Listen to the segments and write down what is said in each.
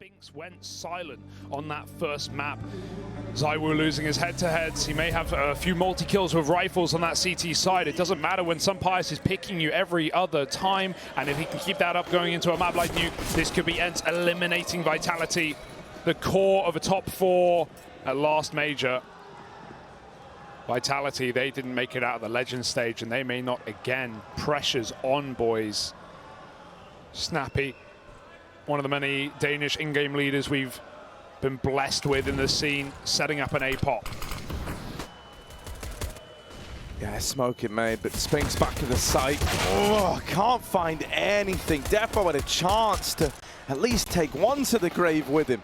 Spinks went silent on that first map. ZywOo losing his head-to-heads. He may have a few multi-kills with rifles on that CT side. It doesn't matter when Sunpius is picking you every other time, and if he can keep that up going into a map like Nuke, this could be ENCE eliminating Vitality, the core of a top 4 at last major. Vitality, they didn't make it out of the Legend stage, and they may not again. Pressure's on, boys. Snappy, one of the many Danish in-game leaders we've been blessed with in the scene, setting up an A-pop. Yeah, smoke it made, but Spinks back to the site. Oh, can't find anything. Defo had a chance to at least take one to the grave with him.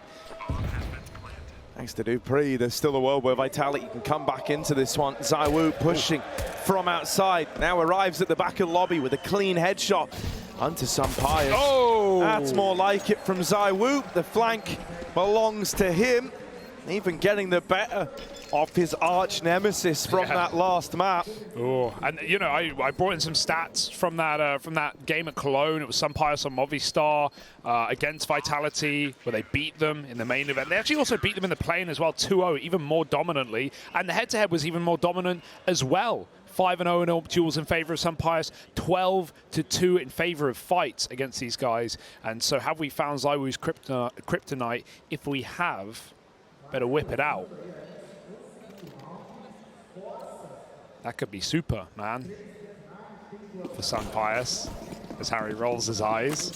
Thanks to Dupree, there's still a world where Vitality can come back into this one. ZywOo pushing from outside, now arrives at the back of the lobby with a clean headshot onto Sunpius. Oh! That's more like it from ZywOo. The flank belongs to him, even getting the better of his arch nemesis from that last map. Oh, and you know, I brought in some stats from that game at Cologne. It was Sunpius on Movistar against Vitality, where they beat them in the main event. They actually also beat them in the play-in as well, 2-0, even more dominantly. And the head-to-head was even more dominant as well. 5-0 in all duels in favor of Sunpius, 12-2 in favor of fights against these guys. And so have we found ZywOo's kryptonite? If we have, better whip it out. That could be super, man, for Sunpius, as Harry rolls his eyes.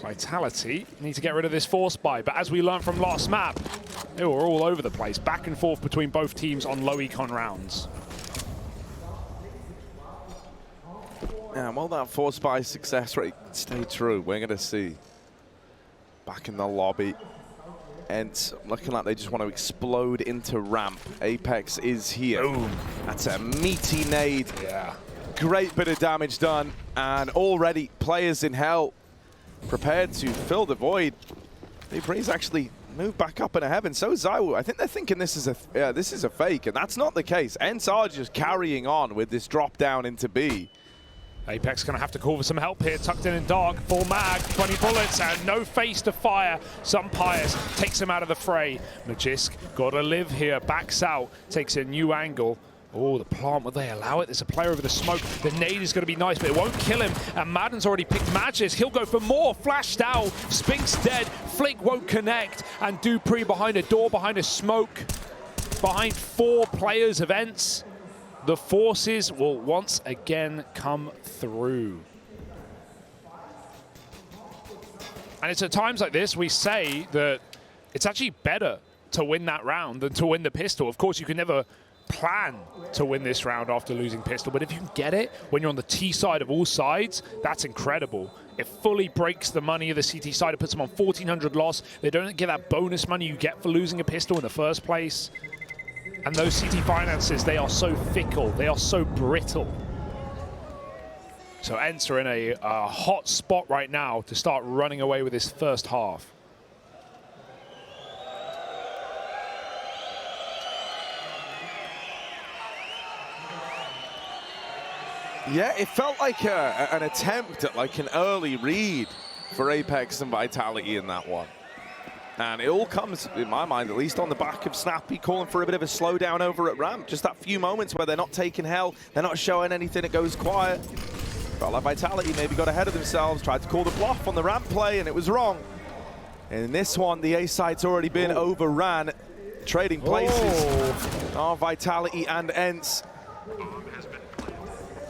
Vitality need to get rid of this force buy, but as we learned from last map, they were all over the place, back and forth between both teams on low econ rounds. Yeah, well, that force buy success rate stay true. We're going to see back in the lobby. And looking like they just want to explode into ramp. Apex is here. Boom. That's a meaty nade. Yeah. Great bit of damage done. And already players in hell prepared to fill the void. Dupree's actually moved back up into heaven. So is ZywOo. I think they're thinking this is a fake, and that's not the case. ENCE are just carrying on with this drop down into B. Apex going to have to call for some help here, tucked in dark, full mag, 20 bullets, and no face to fire. Sunpius takes him out of the fray. Magisk got to live here, backs out, takes a new angle. Oh, the plant, will they allow it? There's a player over the smoke. The nade is going to be nice, but it won't kill him. And Madden's already picked Magisk. He'll go for more. Flashed out. Spinks dead. Flick won't connect. And Dupree behind a door, behind a smoke, behind 4 players of ENCE. The forces will once again come through. And it's at times like this we say that it's actually better to win that round than to win the pistol. Of course, you can never plan to win this round after losing pistol, but if you can get it when you're on the T side of all sides, that's incredible. It fully breaks the money of the CT side. It puts them on 1,400 loss. They don't get that bonus money you get for losing a pistol in the first place. And those CT finances, they are so fickle, they are so brittle. So ENCE are in a hot spot right now to start running away with this first half. Yeah, it felt like an attempt at like an early read for Apex and Vitality in that one. And it all comes, in my mind, at least on the back of Snappy calling for a bit of a slowdown over at ramp. Just that few moments where they're not taking hell, they're not showing anything, it goes quiet. Felt like Vitality maybe got ahead of themselves, tried to call the bluff on the ramp play, and it was wrong. And in this one, the A site's already been overran. Trading places are Vitality and ENCE.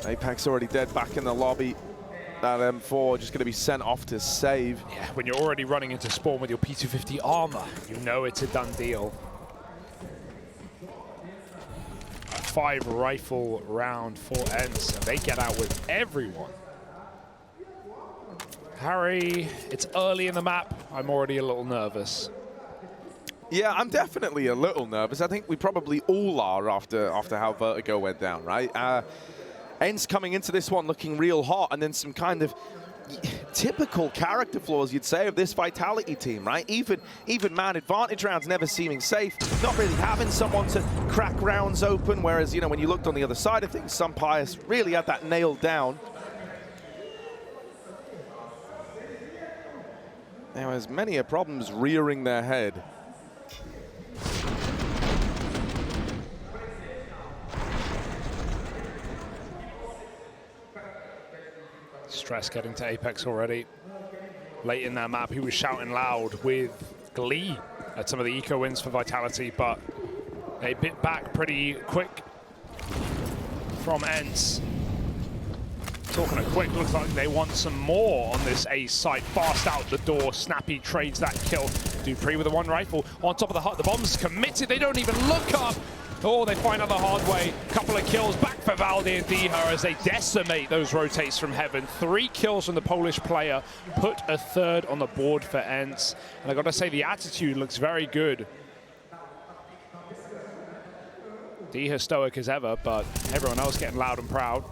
Apex already dead back in the lobby. That M4 just going to be sent off to save. Yeah, when you're already running into spawn with your P250 armor, you know it's a done deal. A 5 rifle round for ENCE. They get out with everyone. Harry, it's early in the map. I'm already a little nervous. Yeah, I'm definitely a little nervous. I think we probably all are after how Vertigo went down, right? ENCE coming into this one looking real hot, and then some kind of typical character flaws, you'd say, of this Vitality team, right? Even man advantage rounds never seeming safe, not really having someone to crack rounds open, whereas, you know, when you looked on the other side of things, Sunpius really had that nailed down. there was many a problems rearing their head. Stress getting to Apex already. Late in that map, he was shouting loud with glee at some of the eco wins for Vitality, but they bit back pretty quick from ENCE. Talking a quick, looks like they want some more on this A site. Fast out the door, Snappy trades that kill. Dupree with the one rifle on top of the hut. The bomb's committed, they don't even look up. Oh, they find out the hard way. Couple of kills back for Valde and Diha as they decimate those rotates from heaven. 3 kills from the Polish player, put a third on the board for ENCE. And I gotta say, the attitude looks very good. Diha stoic as ever, but everyone else getting loud and proud.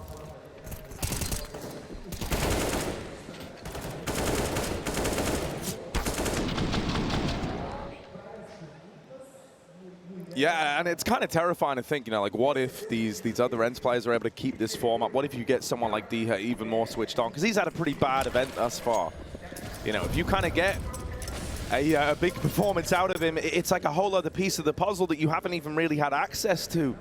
Yeah, and it's kind of terrifying to think, you know, like, what if these other ENCE players are able to keep this form up? What if you get someone like Diha even more switched on? Because he's had a pretty bad event thus far. You know, if you kind of get a big performance out of him, it's like a whole other piece of the puzzle that you haven't even really had access to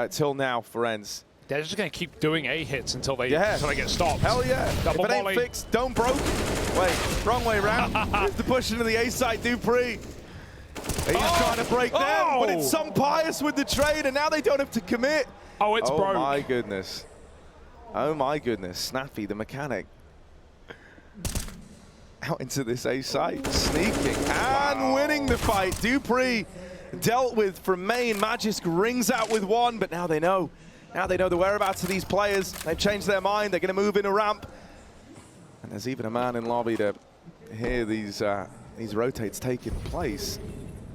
till now for ENCE. They're just going to keep doing A hits until they get stopped. Hell yeah. Double if it volley. ain't fixed, don't broke. Wait, wrong way around. The push into the A side, Dupree. He's trying to break them, but it's some Pius with the trade, and now they don't have to commit. Oh, it's broke. Oh my goodness. Oh my goodness. Snappy, the mechanic. Out into this A site, sneaking and winning the fight. Dupree dealt with from main. Magisk rings out with one, but now they know. Now they know the whereabouts of these players. They've changed their mind. They're going to move in a ramp. And there's even a man in lobby to hear these rotates taking place.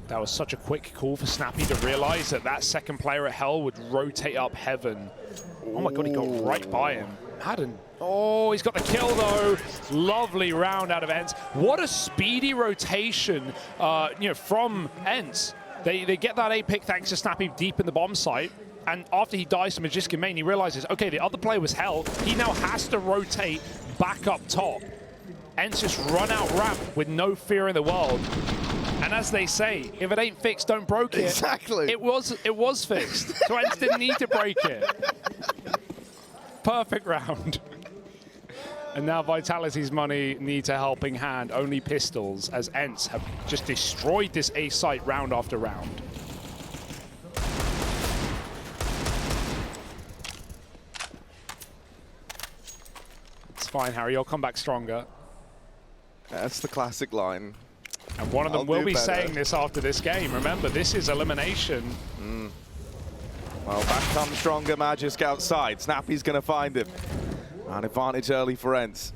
That was such a quick call for Snappy to realize that that second player at Hell would rotate up heaven. Oh my god, he got right by him. Hadden. Oh, he's got the kill though. Lovely round out of ENCE. What a speedy rotation, you know, from ENCE. They get that A pick thanks to Snappy deep in the bomb site. And after he dies to Magisk in main, he realizes, okay, the other player was Hell. He now has to rotate back up top. ENCE just run out ramp with no fear in the world. And as they say, if it ain't fixed, don't broke it. Exactly. It was fixed. So ENCE didn't need to break it. Perfect round. And now Vitality's money needs a helping hand. Only pistols, as ENCE have just destroyed this A site round after round. It's fine, Harry. You'll come back stronger. That's the classic line. And one of them will be saying this after this game. Remember, this is elimination. Well, back comes stronger Magisk outside. Snappy's going to find him. An advantage early for ENCE.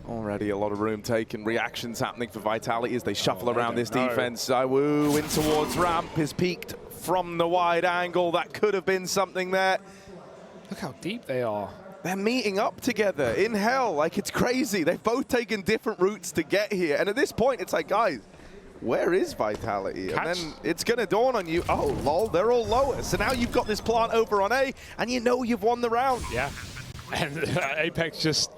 Already a lot of room taken. Reactions happening for Vitality as they shuffle around this defense. Iwu in towards ramp is peaked from the wide angle. That could have been something there. Look how deep they are. They're meeting up together in Hell. Like, it's crazy. They've both taken different routes to get here. And at this point, it's like, guys, where is Vitality? And then it's going to dawn on you, oh, lol, they're all lower. So now you've got this plant over on A, and you know you've won the round. Yeah. And Apex just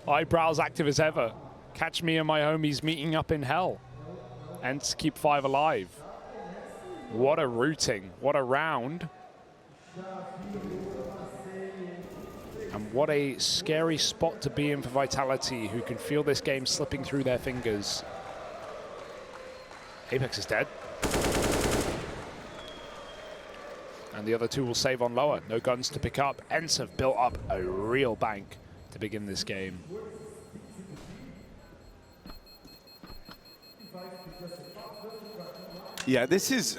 eyebrows active as ever. Catch me and my homies meeting up in Hell. And to keep 5 alive. What a routing. What a round. And what a scary spot to be in for Vitality, who can feel this game slipping through their fingers. Apex is dead. And the other two will save on lower. No guns to pick up. ENCE have built up a real bank to begin this game. Yeah, this is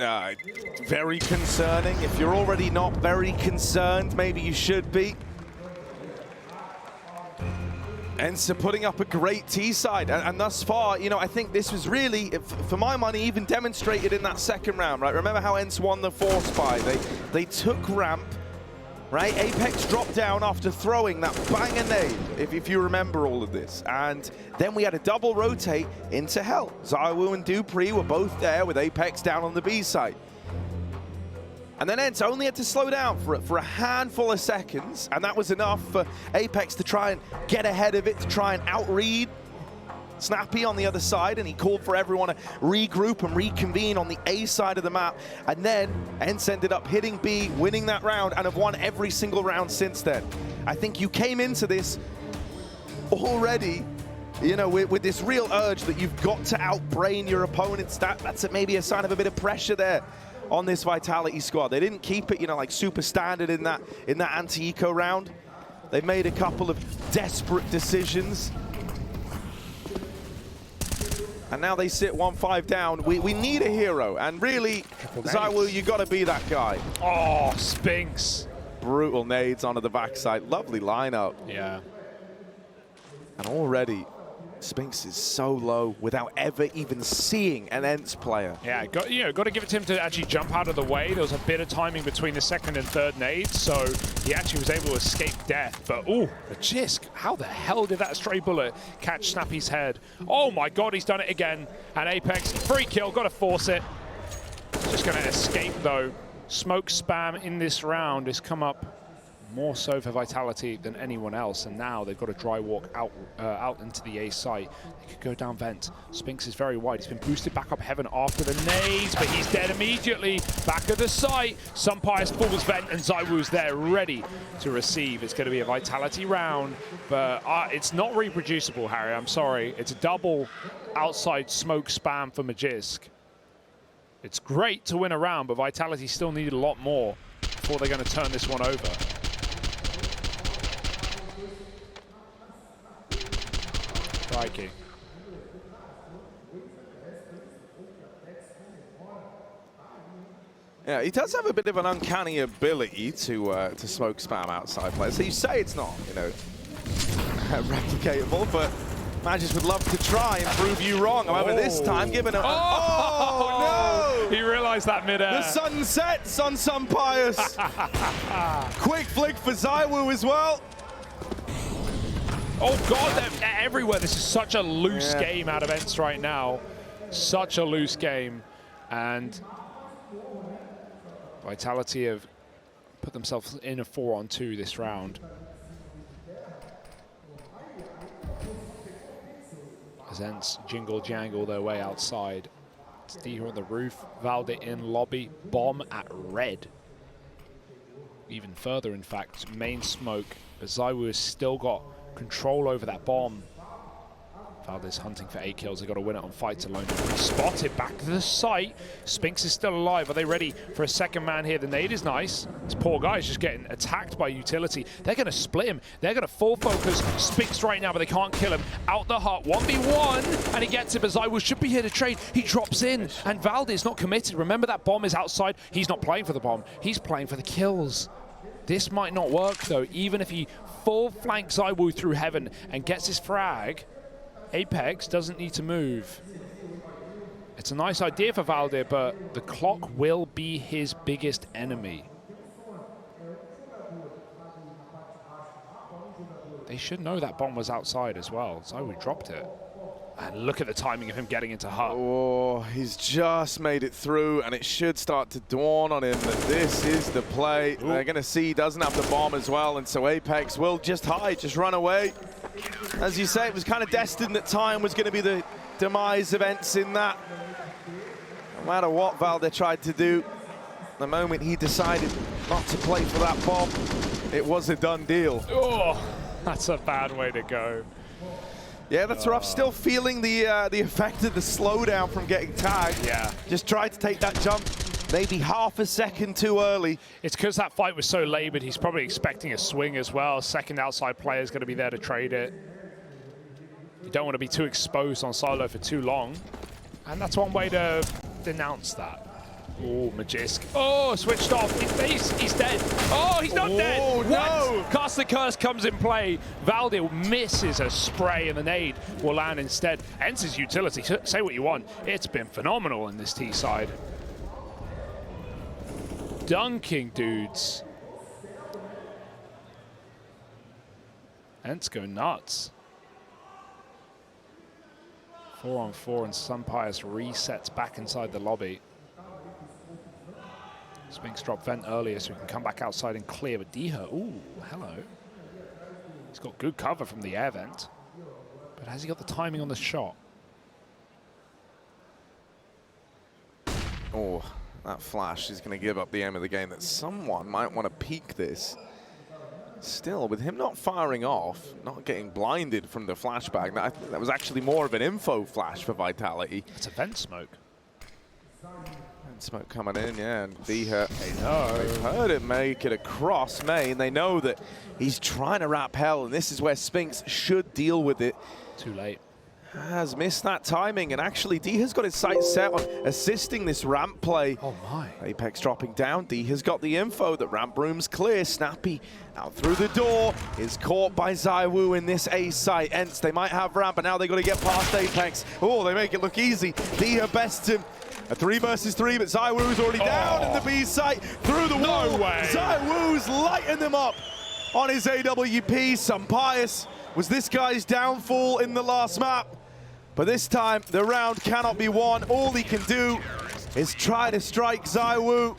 very concerning. If you're already not very concerned, maybe you should be. ENCE are putting up a great T-side, and thus far, you know, I think this was really, for my money, even demonstrated in that second round, right? Remember how ENCE won the force buy? They took ramp, right? Apex dropped down after throwing that banger nade, if you remember all of this. And then we had a double rotate into Hell. ZywOo and Dupree were both there with Apex down on the B side. And then ENCE only had to slow down for a handful of seconds, and that was enough for Apex to try and get ahead of it, to try and outread Snappy on the other side, and he called for everyone to regroup and reconvene on the A side of the map. And then ENCE ended up hitting B, winning that round, and have won every single round since then. I think you came into this already, you know, with this real urge that you've got to outbrain your opponents. That's maybe a sign of a bit of pressure there on this Vitality squad. They didn't keep it, you know, like super standard in that anti-eco round. They made a couple of desperate decisions. And now they sit 1-5 down. We need a hero, and really, ZywOo, you got to be that guy. Oh, Spinks. Brutal nades onto the backside. Lovely lineup. Yeah. And already, Spinks is so low without ever even seeing an ENCE player. Yeah, got to give it to him to actually jump out of the way. There was a bit of timing between the second and third nades, so he actually was able to escape death. But, ooh, Magisk, how the hell did that stray bullet catch Snappy's head? Oh my god, he's done it again. And Apex, free kill, got to force it. Just going to escape, though. Smoke spam in this round has come up more so for Vitality than anyone else, and now they've got a dry walk out into the A site. They could go down vent. Spinks is very wide. He's been boosted back up heaven after the nades, but he's dead immediately. Back of the site. Sunpire's falls vent, and ZywOo's there ready to receive. It's going to be a Vitality round, but it's not reproducible, Harry. I'm sorry. It's a double outside smoke spam for Magisk. It's great to win a round, but Vitality still needed a lot more before they're going to turn this one over. Crikey. Yeah, he does have a bit of an uncanny ability to smoke spam outside players. So you say it's not, you know, replicatable, but Magisk would love to try and prove you wrong. However, this time, given a... Oh, no! He realized that mid-air. The sun sets on Sunpire's. Quick flick for ZywOo as well. Oh god, they're everywhere. This is such a loose game out of ENCE right now. Such a loose game. And Vitality have put themselves in a 4-on-2 this round. As ENCE jingle jangle their way outside. Steer on the roof, Valde in lobby, bomb at red. Even further, in fact, main smoke. But ZywOo has still got control over that bomb. Valde's hunting for 8 kills. They've got to win it on fights alone. Spotted back to the site. Spinks is still alive. Are they ready for a second man here? The nade is nice. This poor guy is just getting attacked by utility. They're going to split him. They're going to full focus Spinks right now, but they can't kill him. Out the hut, 1v1, and he gets it, but ZywOo should be here to trade. He drops in, and Valde is not committed. Remember, that bomb is outside. He's not playing for the bomb. He's playing for the kills. This might not work, though. Even if he full flanks ZywOo through heaven and gets his frag, Apex doesn't need to move. It's a nice idea for Valde, but the clock will be his biggest enemy. They should know that bomb was outside as well. ZywOo dropped it. And look at the timing of him getting into hut. Oh, he's just made it through, and it should start to dawn on him that this is the play. Ooh. They're going to see he doesn't have the bomb as well, and so Apex will just hide, just run away. As you say, it was kind of destined that time was going to be the demise of ENCE in that. No matter what Valde tried to do, the moment he decided not to play for that bomb, it was a done deal. Oh, that's a bad way to go. Yeah, that's rough. Still feeling the effect of the slowdown from getting tagged. Yeah. Just tried to take that jump maybe half a second too early. It's because that fight was so labored. He's probably expecting a swing as well. Second outside player is going to be there to trade it. You don't want to be too exposed on solo for too long. And that's one way to denounce that. Oh, Magisk. Oh, switched off. He's dead. Oh, he's not dead. What? No. Cast the Curse comes in play. Valde misses a spray and the nade will land instead. ENCE's utility, say what you want. It's been phenomenal in this T side. Dunking dudes. ENCE go nuts. 4-on-4 and Sunpire's resets back inside the lobby. Spinks dropped vent earlier, so we can come back outside and clear. But Diha, ooh, hello. He's got good cover from the air vent. But has he got the timing on the shot? Oh, that flash is going to give up the aim of the game. That someone might want to peek this. Still, with him not firing off, not getting blinded from the flashbang, I think that was actually more of an info flash for Vitality. It's a vent smoke. And smoke coming in, yeah, and Diha, they've heard him make it across main. They know that he's trying to wrap hell, and this is where Spinks should deal with it. Too late. Has missed that timing, and actually Diha's got his sights set on assisting this ramp play. Oh my. Apex dropping down. Diha's got the info that ramp room's clear. Snappy out through the door is caught by ZywOo in this A site. ENCE, they might have ramp, but now they got to get past Apex. Oh, they make it look easy. Diha bests him. A 3 versus 3, but ZywOo's already down in the B site. Through the wall. No way. ZywOo's lighting them up on his AWP. Sampius was this guy's downfall in the last map. But this time, the round cannot be won. All he can do is try to strike ZywOo.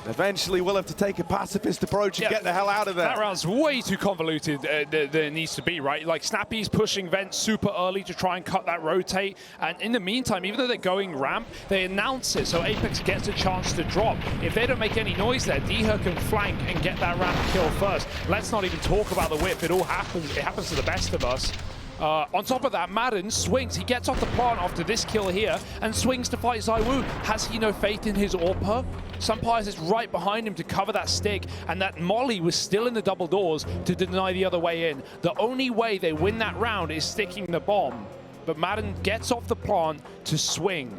Eventually, we'll have to take a pacifist approach and get the hell out of there. That round's way too convoluted than it needs to be, right? Like, Snappy's pushing vent super early to try and cut that rotate. And in the meantime, even though they're going ramp, they announce it, so Apex gets a chance to drop. If they don't make any noise there, Diha can flank and get that ramp kill first. Let's not even talk about the whip. It all happens. It happens to the best of us. On top of that, Madden swings. He gets off the plant after this kill here and swings to fight ZywOo. Has he no faith in his AWP? Sampius is right behind him to cover that stick, and that molly was still in the double doors to deny the other way in. The only way they win that round is sticking the bomb. But Madden gets off the plant to swing,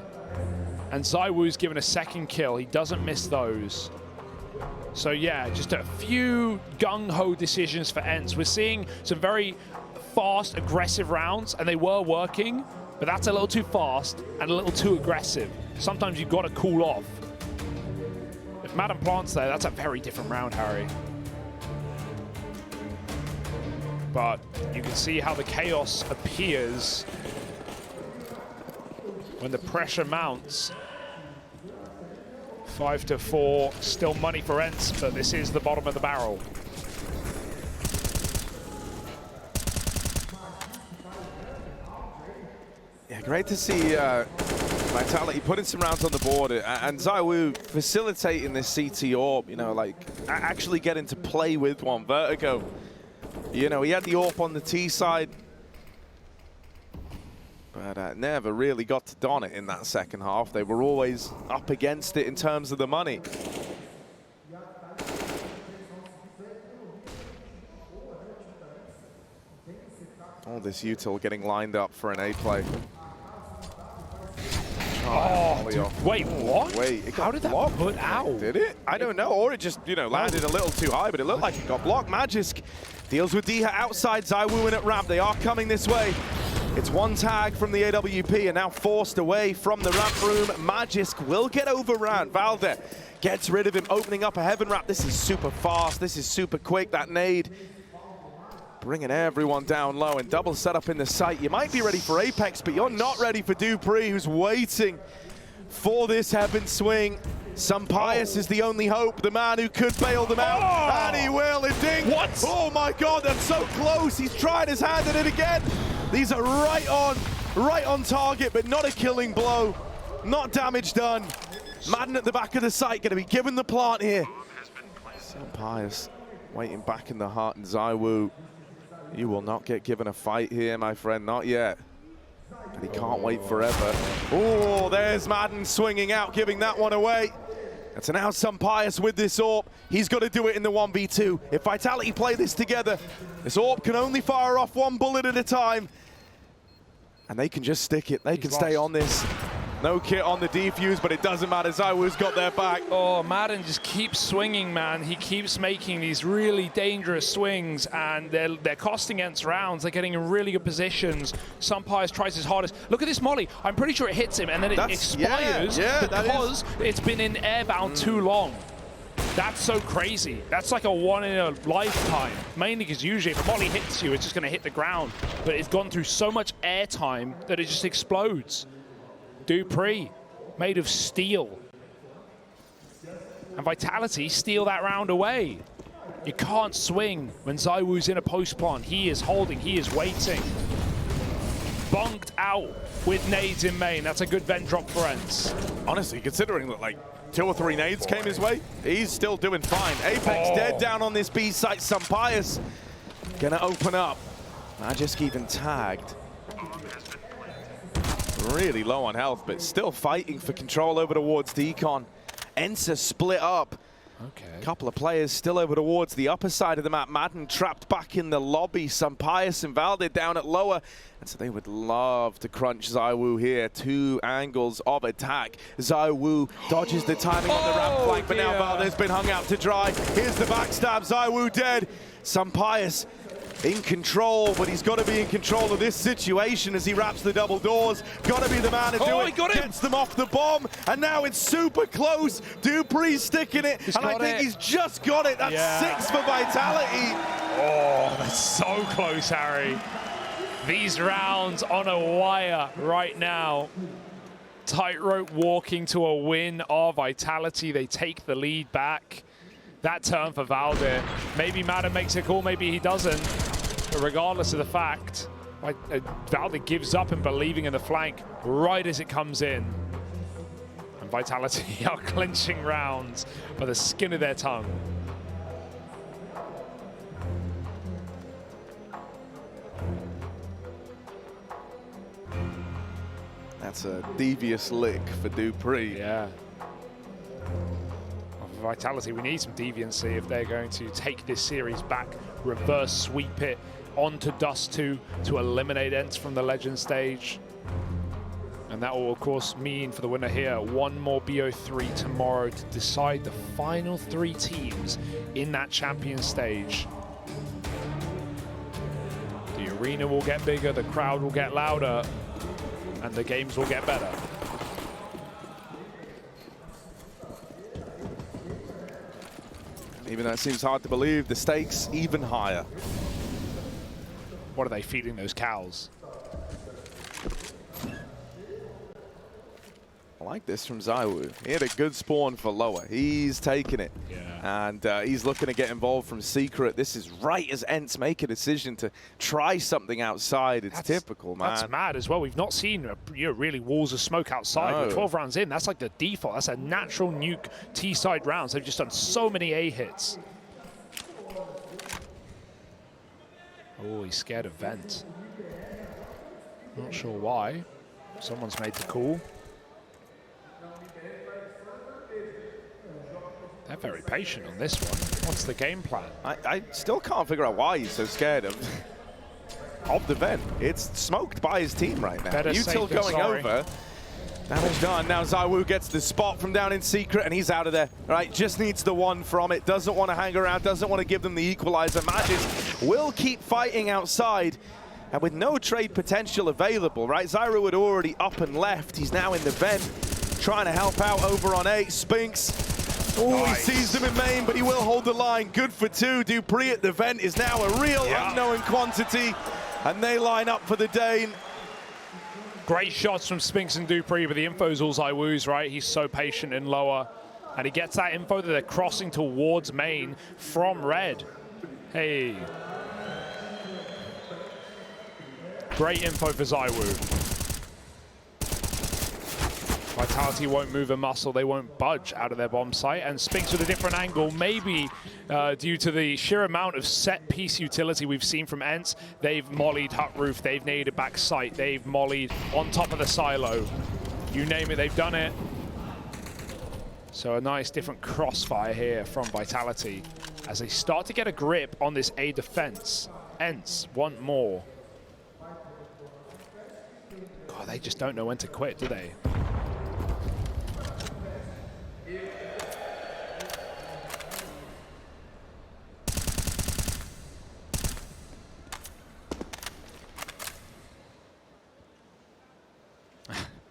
and ZywOo's given a second kill. He doesn't miss those. So yeah, just a few gung-ho decisions for ENCE. We're seeing some very fast, aggressive rounds, and they were working, but that's a little too fast and a little too aggressive. Sometimes you've got to cool off. If Madden plants there, that's a very different round, Harry. But you can see how the chaos appears when the pressure mounts. 5-4, still money for ENCE, but this is the bottom of the barrel. Yeah, great to see Vitality putting some rounds on the board, and ZywOo facilitating this CT AWP, you know, like actually getting to play with one. Vertigo, you know, he had the AWP on the T side, but never really got to don it in that second half. They were always up against it in terms of the money. All this util getting lined up for an A play. Oh, wait, what? Wait, it got How did that blocked? put out? Did it? I don't know. Or it just, you know, landed a little too high, but it looked like it got blocked. Magisk deals with Diha outside. ZywOo in at ramp. They are coming this way. It's one tag from the AWP and now forced away from the ramp room. Magisk will get overrun. Valde gets rid of him, opening up a heaven wrap. This is super fast. This is super quick. That nade bringing everyone down low, and double setup in the site. You might be ready for Apex, but you're not ready for dupreeh, who's waiting for this heaven swing. Sampius is the only hope, the man who could bail them out, and he will. A dink. What? Oh my God, that's so close. He's tried his hand at it again. These are right on target, but not a killing blow. Not damage done. Madden at the back of the site, going to be given the plant here. Sampius waiting back in the heart, and ZywOo, you will not get given a fight here, my friend, not yet. But he can't wait forever. Oh, there's Madden swinging out, giving that one away. And so now Sampius with this AWP. He's got to do it in the 1v2. If Vitality play this together, this AWP can only fire off one bullet at a time. And they can just stick it. They can stay on this. No kit on the defuse, but it doesn't matter. ZywOo's got their back. Oh, Madden just keeps swinging, man. He keeps making these really dangerous swings, and they're costing ENCE rounds. They're getting in really good positions. Sampius tries his hardest. Look at this molly. I'm pretty sure it hits him, and then it expires because it's been in airbound too long. That's so crazy. That's like a one in a lifetime. Mainly because usually if a molly hits you, it's just going to hit the ground. But it's gone through so much air time that it just explodes. dupreeh, made of steel. and Vitality steal that round away. You can't swing when ZywOo's in a post plant. He is holding, he is waiting. Bunked out with nades in main. That's a good vent drop for ENCE. Honestly, considering that like 2 or 3 nades came his way, he's still doing fine. Apex dead down on this B site. Sampayas gonna open up. Magisk even tagged. Really low on health, but still fighting for control over towards Decon. ENCE split up. Okay. A couple of players still over towards the upper side of the map. Madden trapped back in the lobby. Sampayas and Valde down at lower. And so they would love to crunch ZywOo here. 2 angles of attack. ZywOo dodges the timing on the ramp flank, but now Valde's been hung out to dry. Here's the backstab. ZywOo dead. Sampayas in control, but he's got to be in control of this situation as he wraps the double doors. Got to be the man to do it. He got him. Gets them off the bomb, and now it's super close. dupree's sticking it, and I think he's just got it. That's 6 for Vitality. Oh, that's so close, Harry. These rounds on a wire right now. Tightrope walking to a win of Vitality. They take the lead back. That turn for Valde. Maybe Madden makes a call, maybe he doesn't. But regardless of the fact, Valde gives up in believing in the flank right as it comes in. And Vitality are clinching rounds by the skin of their tongue. That's a devious lick for dupree. Yeah. Vitality, we need some deviancy if they're going to take this series back, reverse sweep it onto Dust 2 to eliminate ENCE from the Legend stage. And that will, of course, mean for the winner here, 1 more BO3 tomorrow to decide the final 3 teams in that champion stage. The arena will get bigger, the crowd will get louder, and the games will get better. Even though it seems hard to believe, the stakes even higher. What are they feeding those cows? I like this from ZywOo. He had a good spawn for lower. He's taking it. Yeah. And he's looking to get involved from secret. This is right as ENCE make a decision to try something outside. It's typical, man. That's mad as well. We've not seen really walls of smoke outside. No. With 12 rounds in, that's like the default. That's a natural Nuke T-side rounds. They've just done so many A hits. Oh, he's scared of vent. Not sure why. Someone's made the call. They're very patient on this one. What's the game plan? I still can't figure out why he's so scared of the vent. It's smoked by his team right now. Better Util going over. Damage done. Now ZywOo gets the spot from down in secret, and he's out of there. Right, just needs the 1 from it. Doesn't want to hang around. Doesn't want to give them the equalizer. Magisk will keep fighting outside. And with no trade potential available, right? ZywOo had already up and left. He's now in the vent, trying to help out over on 8. Spinks. Oh, nice. He sees them in main, but he will hold the line. Good for 2. dupre's at the vent is now a real unknown quantity, and they line up for the Dane. Great shots from Spinks and dupre's, but the info's all ZywOo's, right? He's so patient in lower, and he gets that info that they're crossing towards main from red. Hey. Great info for ZywOo. Vitality won't move a muscle, they won't budge out of their bomb site, and Spinks with a different angle, maybe due to the sheer amount of set-piece utility we've seen from ENCE. They've mollied hut roof, they've naded back site, they've mollied on top of the silo. You name it, they've done it. So a nice different crossfire here from Vitality as they start to get a grip on this A defense. ENCE want more. God, they just don't know when to quit, do they?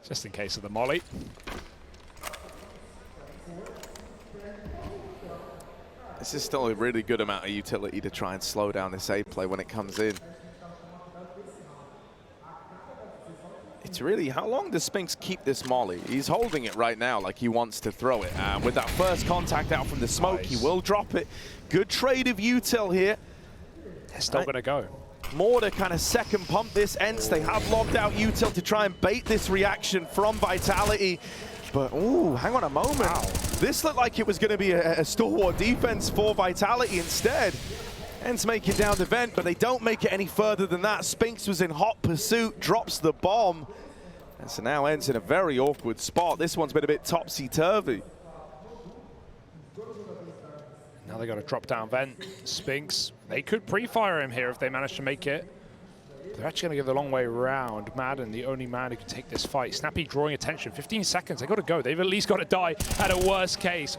Just in case of the molly. This is still a really good amount of utility to try and slow down this A play when it comes in. it's really, how long does Spinks keep this molly? He's holding it right now like he wants to throw it. And with that first contact out from the smoke, he will drop it. Good trade of util here. They're still going to go. More to kind of second pump this ENCE. They have lobbed out util to try and bait this reaction from Vitality. But, ooh, hang on a moment. Wow. This looked like it was going to be a stalwart defense for Vitality instead. ENCE make it down the vent, but they don't make it any further than that. Spinks was in hot pursuit, drops the bomb. And so now ENCE in a very awkward spot. This one's been a bit topsy-turvy. Now they got to drop down vent. Spinks, they could pre-fire him here if they manage to make it. They're actually going to go the long way around. Madden, the only man who can take this fight. Snappy drawing attention. 15 seconds, they got to go. They've at least got to die at a worst case.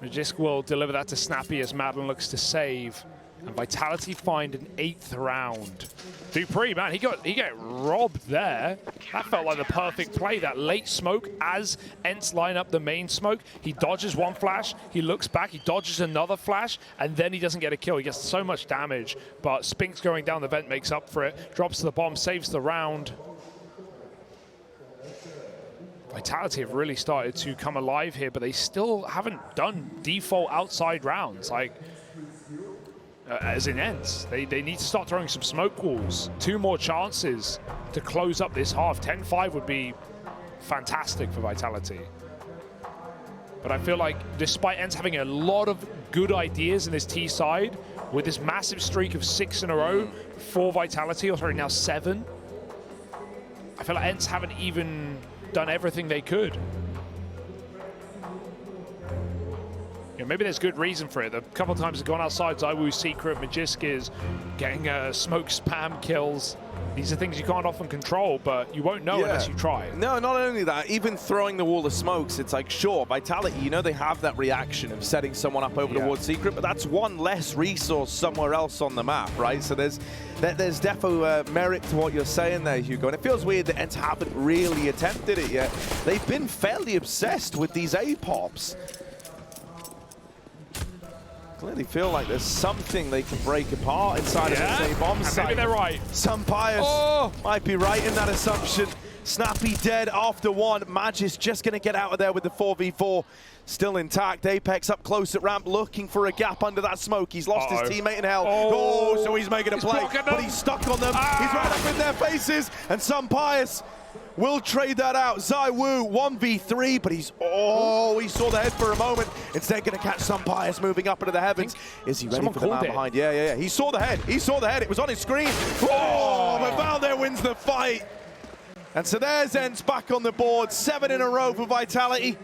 Magisk will deliver that to Snappy as Madden looks to save. And Vitality find an 8th round. dupreeh, man, he got robbed there. That felt like the perfect play. That late smoke as ENCE line up the main smoke. He dodges one flash, he looks back, he dodges another flash, and then he doesn't get a kill. He gets so much damage, but Spinks going down the vent makes up for it. Drops to the bomb, saves the round. Vitality have really started to come alive here, but they still haven't done default outside rounds. Like, as in ENCE, they need to start throwing some smoke walls. 2 more chances to close up this half. 10-5 would be fantastic for Vitality. But I feel like despite ENCE having a lot of good ideas in this T side, with this massive streak of 6 in a row for Vitality, or sorry, now 7, I feel like ENCE haven't even done everything they could. You know, maybe there's good reason for it. A couple of times they've gone outside ZywOo's secret. Magisk is getting smoke spam kills. These are things you can't often control, but you won't know unless you try. No, not only that, even throwing the wall of smokes, it's like, sure, Vitality, you know they have that reaction of setting someone up over towards secret, but that's one less resource somewhere else on the map, right? So there's defo merit to what you're saying there, Hugo, and it feels weird that ENCE haven't really attempted it yet. They've been fairly obsessed with these A-pops. Clearly feel like there's something they can break apart inside of this A-bomb site. Maybe they're right. Some Pyjamas might be right in that assumption. Snappy dead after 1. Magis just going to get out of there with the 4v4 still intact. Apex up close at ramp, looking for a gap under that smoke. He's lost his teammate in hell. So he's making a play, but he's stuck on them. He's right up in their faces, and some Pyjamas will trade that out. ZywOo 1v3, but he's, he saw the head for a moment. Instead going to catch some Pyjamas moving up into the heavens. Is he ready for the man behind? Yeah. He saw the head. It was on his screen. But Valde wins the fight. And so there's ENCE back on the board. 7 in a row for Vitality.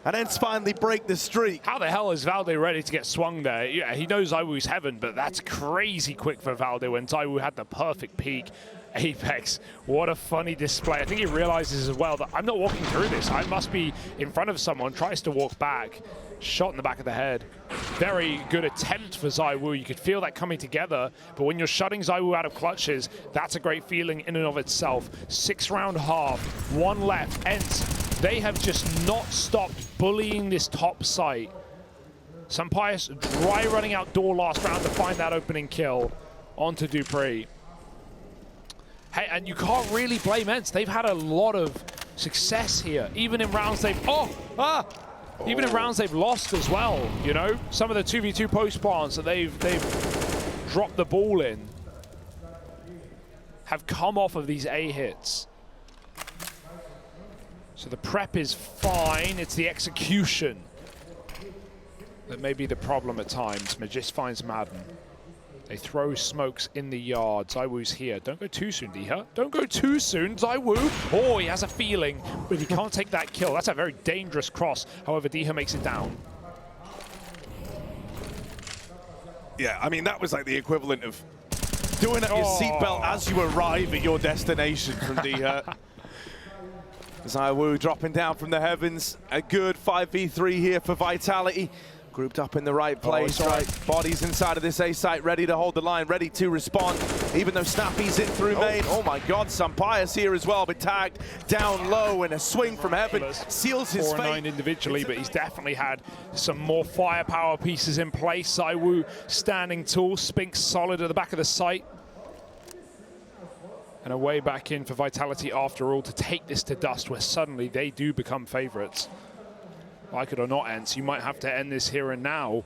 And ENCE finally break the streak. How the hell is Valde ready to get swung there? Yeah, he knows ZywOo's heaven, but that's crazy quick for Valde when ZywOo had the perfect peek. Apex, what a funny display. I think he realizes as well that I'm not walking through this. I must be in front of someone, tries to walk back. Shot in the back of the head. Very good attempt for ZywOo. You could feel that coming together, but when you're shutting ZywOo out of clutches, that's a great feeling in and of itself. 6-round half, 1 left. ENCE, they have just not stopped bullying this top site. Some Pyjamas dry running out door last round to find that opening kill onto dupreeh. Hey, and you can't really blame ENCE. They've had a lot of success here. Even in rounds they've even in rounds they've lost as well. You know, some of the 2v2 post plants that they've dropped the ball in have come off of these A hits. So the prep is fine. It's the execution that may be the problem at times. Magisk finds Madden. They throw smokes in the yard. ZywOo's here. Don't go too soon, Diha. Don't go too soon, ZywOo. He has a feeling, but he can't take that kill. That's a very dangerous cross. However, Diha makes it down. Yeah, I mean, that was like the equivalent of doing up your seatbelt as you arrive at your destination from Diha. ZywOo dropping down from the heavens. A good 5v3 here for Vitality. Grouped up in the right place, right? Bodies inside of this A site, ready to hold the line, ready to respond. Even though Snappy's in through main. Oh my God, some Pyjamas here as well, but tagged down low, and a swing from heaven seals his fate. 4-9 individually, but he's definitely had some more firepower pieces in place. ZywOo standing tall, Spinks solid at the back of the site. And a way back in for Vitality after all to take this to dust where suddenly they do become favorites. Like it or not, ENCE, you might have to end this here and now.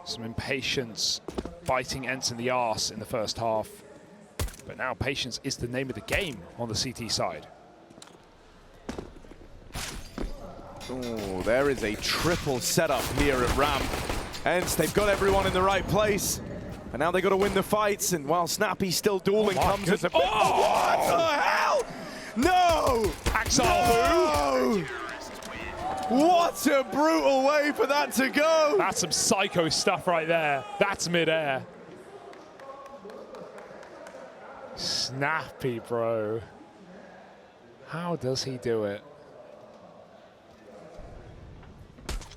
Some impatience biting ENCE in the arse in the first half. But now patience is the name of the game on the CT side. Oh, there is a triple setup here at ramp. ENCE, they've got everyone in the right place. And now they got to win the fights. And while Snappy's still dueling, comes as a... Oh, what the hell? No! Axel, no! What a brutal way for that to go! That's some psycho stuff right there. That's mid-air. Snappy, bro. How does he do it?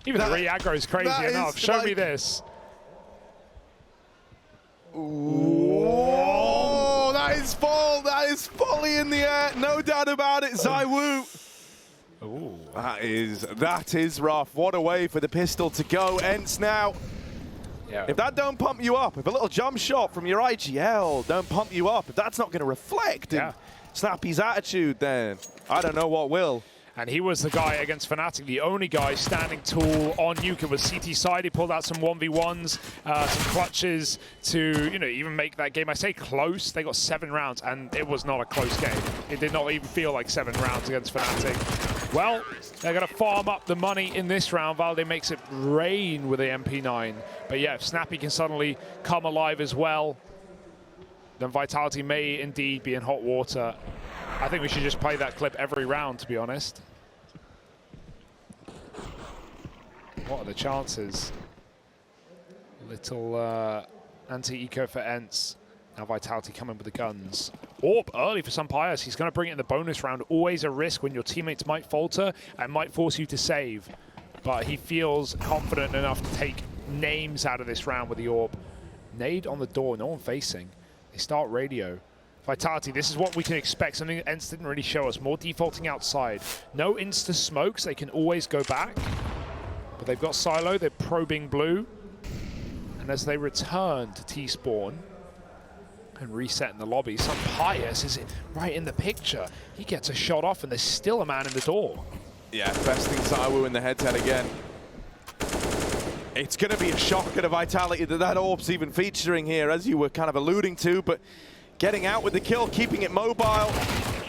Even the re-aggro is crazy enough. Show me this. Whoa, that is full. That is fully in the air. No doubt about it, ZywOo. Ooh. That is rough. What a way for the pistol to go. ENCE now. Yeah. If that don't pump you up, if a little jump shot from your IGL don't pump you up, if that's not going to reflect in Snappy's attitude, then I don't know what will. And he was the guy against fnatic, the only guy standing tall on Nuke. It was CT side. He pulled out some 1v1s, some clutches to, you know, even make that game. I say close. They got 7 rounds, and it was not a close game. It did not even feel like 7 rounds against fnatic. Well, they're going to farm up the money in this round. Valde makes it rain with the MP9. But yeah, if Snappy can suddenly come alive as well, then Vitality may indeed be in hot water. I think we should just play that clip every round, to be honest. What are the chances? Little anti-eco for ENCE. Now Vitality coming with the guns. Orb early for some Pyjamas. He's going to bring it in the bonus round. Always a risk when your teammates might falter and might force you to save. But he feels confident enough to take names out of this round with the Orb. Nade on the door, no one facing. They start radio. Vitality, this is what we can expect. Something that ENCE didn't really show us. More defaulting outside. No insta smokes. They can always go back. But they've got Silo. They're probing blue. And as they return to T-spawn and reset in the lobby, some Pyjamas is right in the picture. He gets a shot off and there's still a man in the door. Yeah, besting ZywOo in the head-to-head again. It's going to be a shocker to Vitality that Orb's even featuring here, as you were kind of alluding to, but getting out with the kill, keeping it mobile.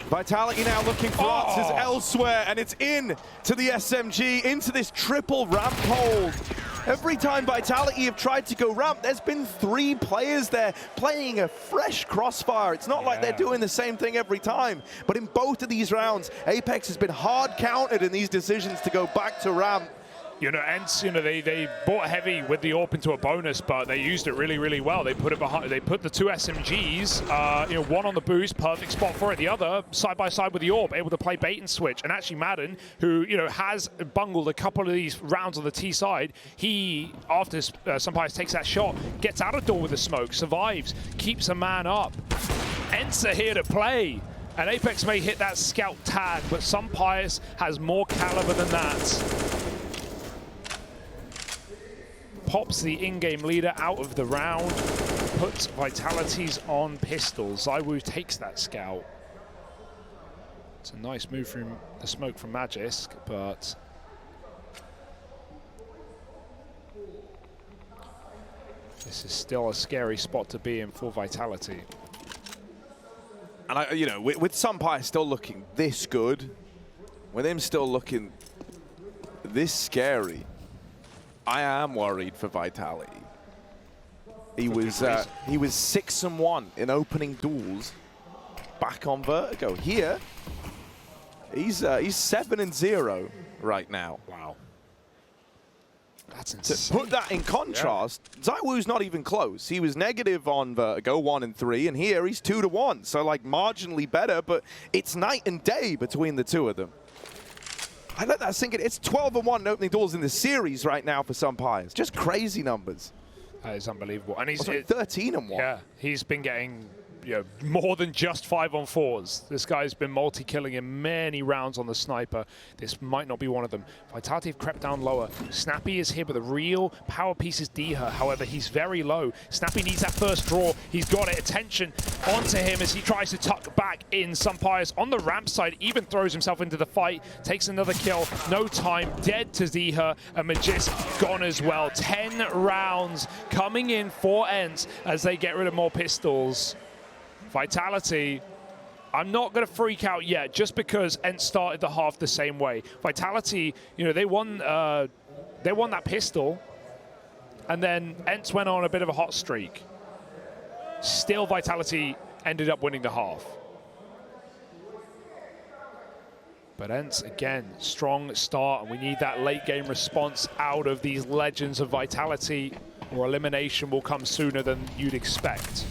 Vitality now looking for answers elsewhere, and it's in to the SMG, into this triple ramp hold. Every time Vitality have tried to go ramp, there's been 3 players there playing a fresh crossfire. It's not like they're doing the same thing every time, but in both of these rounds, Apex has been hard countered in these decisions to go back to ramp. You know, ENCE, you know, they bought heavy with the AWP into a bonus, but they used it really, really well. They put it behind. They put the 2 SMGs, you know, one on the boost, perfect spot for it. The other side by side with the AWP, able to play bait and switch. And actually, Madden, who you know has bungled a couple of these rounds on the T side, he after Sumpires takes that shot, gets out of door with the smoke, survives, keeps a man up. ENCE are here to play. And Apex may hit that scout tag, but Sumpires has more caliber than that. Pops the in-game leader out of the round, puts Vitalities on pistols. ZywOo takes that scout. It's a nice move from the smoke from Magisk, but this is still a scary spot to be in for Vitality. And you know, with Sumpire still looking this good, with him still looking this scary, I am worried for Vitality. He was 6-1 in opening duels back on Vertigo. Here, he's 7-0 right now. Wow. That's insane. To put that in contrast, ZywOo's not even close. He was negative on Vertigo, 1-3, and here he's 2-1. So like marginally better, but it's night and day between the 2 of them. I let that sink in. It's 12-1 in opening duels in the series right now for Sumpires. Just crazy numbers. That is unbelievable. And he's 13-1. Yeah, he's been getting more than just 5-on-4s. This guy's been multi-killing in many rounds on the sniper. This might not be one of them. Vitality have crept down lower. Snappy is here, but the real power piece is Diha. However, he's very low. Snappy needs that first draw. He's got it. Attention onto him as he tries to tuck back in. Sumpires on the ramp side even throws himself into the fight. Takes another kill. No time. Dead to Diha. And Magisk gone as well. 10 rounds coming in for ENCE as they get rid of more pistols. Vitality, I'm not going to freak out yet just because ENCE started the half the same way. Vitality, they won that pistol, and then ENCE went on a bit of a hot streak. Still, Vitality ended up winning the half. But ENCE, again, strong start, and we need that late game response out of these legends of Vitality, or elimination will come sooner than you'd expect.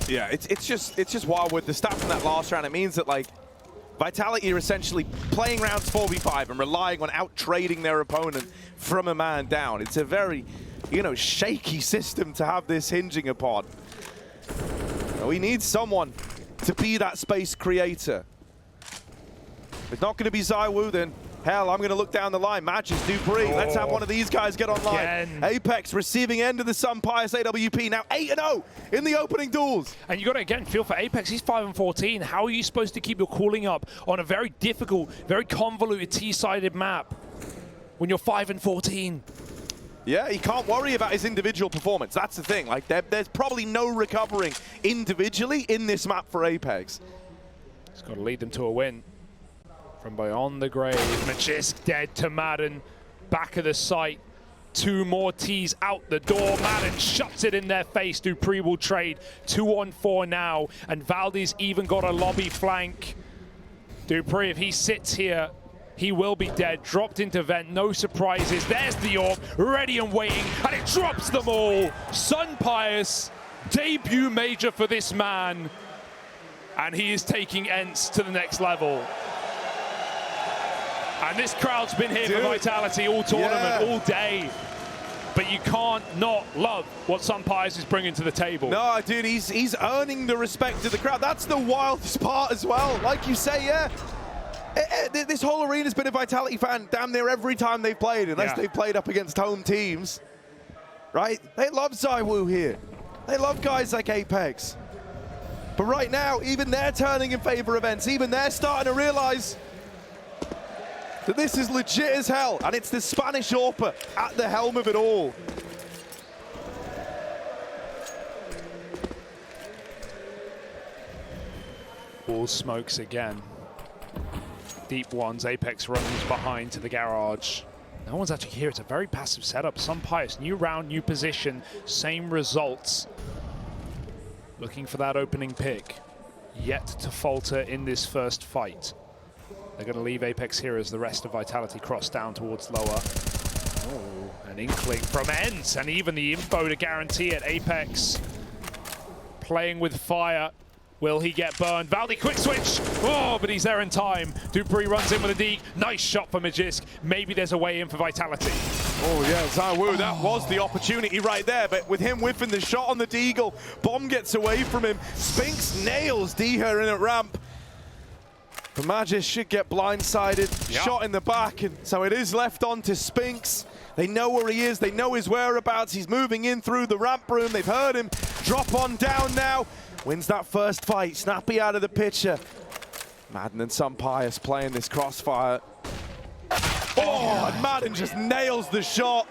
Yeah, it's just wild with the stat from that last round. It means that, like, Vitality are essentially playing rounds 4v5 and relying on out-trading their opponent from a man down. It's a very, shaky system to have this hinging upon. We need someone to be that space creator. If it's not going to be ZywOo, then hell, I'm going to look down the line. Matches Dupree. Let's have one of these guys get online. Again. Apex receiving end of the Sumpires AWP. Now 8-0 in the opening duels. And you got to, again, feel for Apex. He's 5-14. How are you supposed to keep your cooling up on a very difficult, very convoluted T-sided map when you're 5-14? Yeah, he can't worry about his individual performance. That's the thing. Like, there's probably no recovering individually in this map for Apex. He's got to lead them to a win. From beyond the grave, Magisk dead to Madden. Back of the site. 2 more T's out the door. Madden shuts it in their face. Dupree will trade. 2-on-4 now. And Valdez even got a lobby flank. Dupree, if he sits here, he will be dead. Dropped into vent, no surprises. There's the orb, ready and waiting, and it drops them all. Sunpius, debut major for this man, and he is taking ENCE to the next level. And this crowd's been here for Vitality all tournament, all day. But you can't not love what Sunpius is bringing to the table. No, dude, he's earning the respect of the crowd. That's the wildest part as well. Like you say, yeah. This whole arena's been a Vitality fan damn near every time they've played, unless they've played up against home teams, right? They love ZywOo here. They love guys like Apex. But right now, even they're turning in favor of ENCE. Even they're starting to realize that this is legit as hell, and it's the Spanish AWPer at the helm of it all. All smokes again. Deep ones, Apex runs behind to the garage. No one's actually here, it's a very passive setup. Sunpius, new round, new position, same results. Looking for that opening pick. Yet to falter in this first fight. They're going to leave Apex here as the rest of Vitality cross down towards lower. Oh, an inkling from ENCE, and even the info to guarantee it. Apex playing with fire. Will he get burned? Valdi, quick switch! Oh, but he's there in time. Dupree runs in with a deke. Nice shot for Magisk. Maybe there's a way in for Vitality. Oh yeah, ZywOo, that was the opportunity right there, but with him whiffing the shot on the Deagle, Bomb gets away from him. Spinks nails Diha in at ramp. But Magisk should get blindsided, shot in the back, and so it is left on to Spinks. They know where he is, they know his whereabouts. He's moving in through the ramp room. They've heard him drop on down now. Wins that first fight, Snappy out of the picture. Madden and Sunpius playing this crossfire. Oh, and Madden just nails the shot.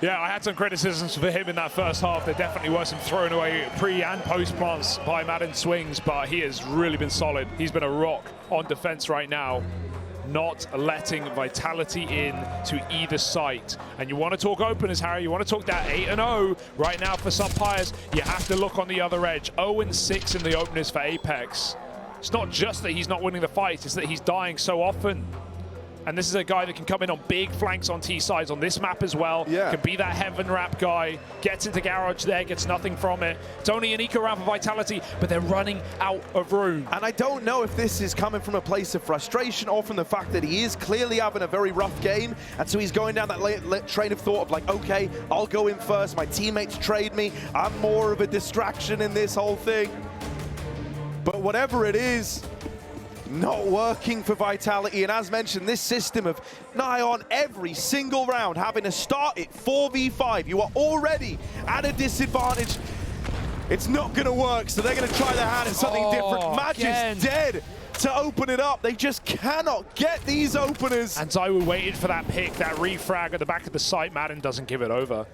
Yeah, I had some criticisms for him in that first half. There definitely were some thrown away pre and post plants by Madden swings, but he has really been solid. He's been a rock on defense right now, not letting Vitality in to either site. And you want to talk openers, Harry, you want to talk that 8-0 right now for Sunpius. You have to look on the other edge. 0-6 in the openers for Apex. It's not just that he's not winning the fight, it's that he's dying so often. And this is a guy that can come in on big flanks on T sides on this map as well. Yeah. Can be that heaven wrap guy. Gets into garage there, gets nothing from it. It's only an eco round for Vitality, but they're running out of room. And I don't know if this is coming from a place of frustration or from the fact that he is clearly having a very rough game. And so he's going down that train of thought of like, okay, I'll go in first. My teammates trade me. I'm more of a distraction in this whole thing. But whatever it is, not working for Vitality. And as mentioned, this system of nigh on every single round having to start it 4v5, you are already at a disadvantage. It's not going to work, so they're going to try their hand at something different. Magic's dead to open it up. They just cannot get these openers. And Zywoo waited for that pick, that refrag at the back of the site. Madden doesn't give it over.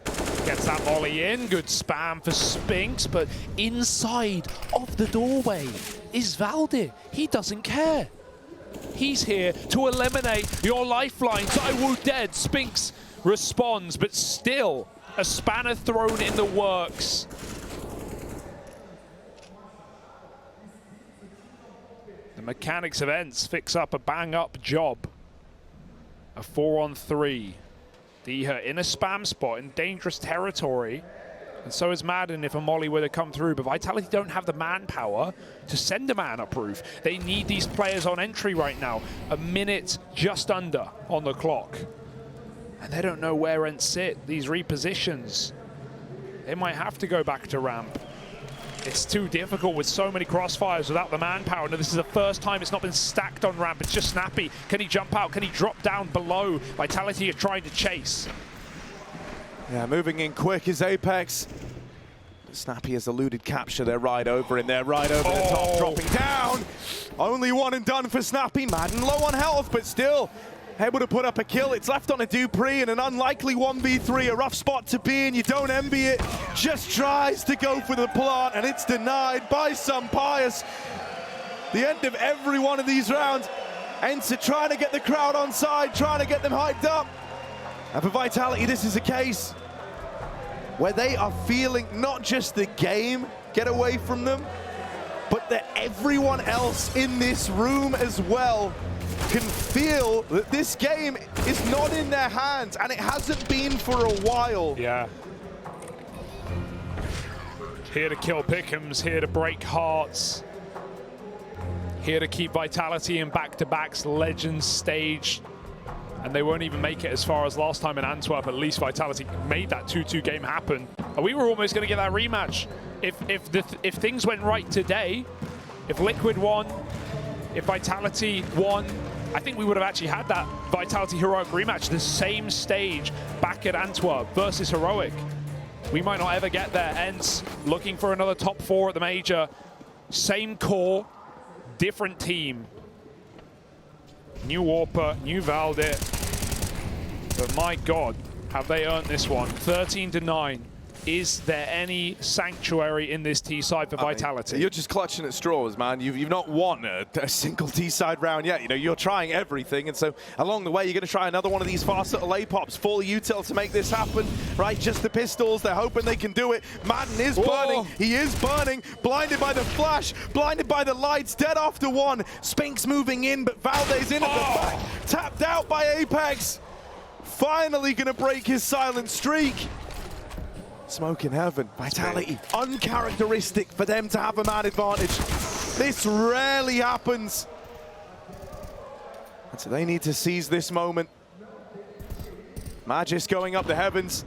Gets that volley in. Good spam for Spinks, but inside of the doorway is Valdir. He doesn't care. He's here to eliminate your lifeline. Zywoo dead. Spinks responds, but still a spanner thrown in the works. The mechanics of ENCE fix up a bang-up job. A 4-on-3. Diha in a spam spot in dangerous territory. And so is Madden if a molly were to come through. But Vitality don't have the manpower to send a man up roof. They need these players on entry right now. A minute just under on the clock. And they don't know where ENCE sit. These repositions. They might have to go back to ramp. It's too difficult with so many crossfires without the manpower. And this is the first time it's not been stacked on ramp. It's just Snappy. Can he jump out? Can he drop down below? Vitality is trying to chase. Yeah, moving in quick is Apex. Snappy has eluded capture. They're right over in there, right over the top, dropping down. Only one and done for Snappy. Madden low on health, but still able to put up a kill. It's left on a Dupree in an unlikely 1v3, a rough spot to be in. You don't envy it. Just tries to go for the plant, and it's denied by some Pius. The end of every one of these rounds. ENCE trying to get the crowd on side, trying to get them hyped up. And for Vitality, this is a case where they are feeling not just the game get away from them, but that everyone else in this room as well can feel that this game is not in their hands, and it hasn't been for a while. Yeah. Here to kill Pick'ems, here to break hearts. Here to keep Vitality in back-to-backs, Legends stage. And they won't even make it as far as last time in Antwerp. At least Vitality made that 2-2 game happen. And we were almost going to get that rematch. If things went right today, if Liquid won, if Vitality won, I think we would have actually had that Vitality Heroic rematch, the same stage back at Antwerp versus Heroic. We might not ever get there. ENCE looking for another top 4 at the Major. Same core, different team. New Warper, new Valdir. But my God, have they earned this one? 13-9. Is there any sanctuary in this T-side for Vitality? You're just clutching at straws, man. You've not won a single T-side round yet. You know, you're trying everything, and so along the way, you're going to try another one of these fast little A-pops. Full util to make this happen, right? Just the pistols. They're hoping they can do it. Madden is burning. He is burning. Blinded by the flash. Blinded by the lights. Dead after one. Spinks moving in, but Valde's in at the back. Tapped out by Apex. Finally going to break his silent streak. Smoke in heaven. Vitality, uncharacteristic for them to have a man advantage. This rarely happens. And so they need to seize this moment. Magis going up the heavens.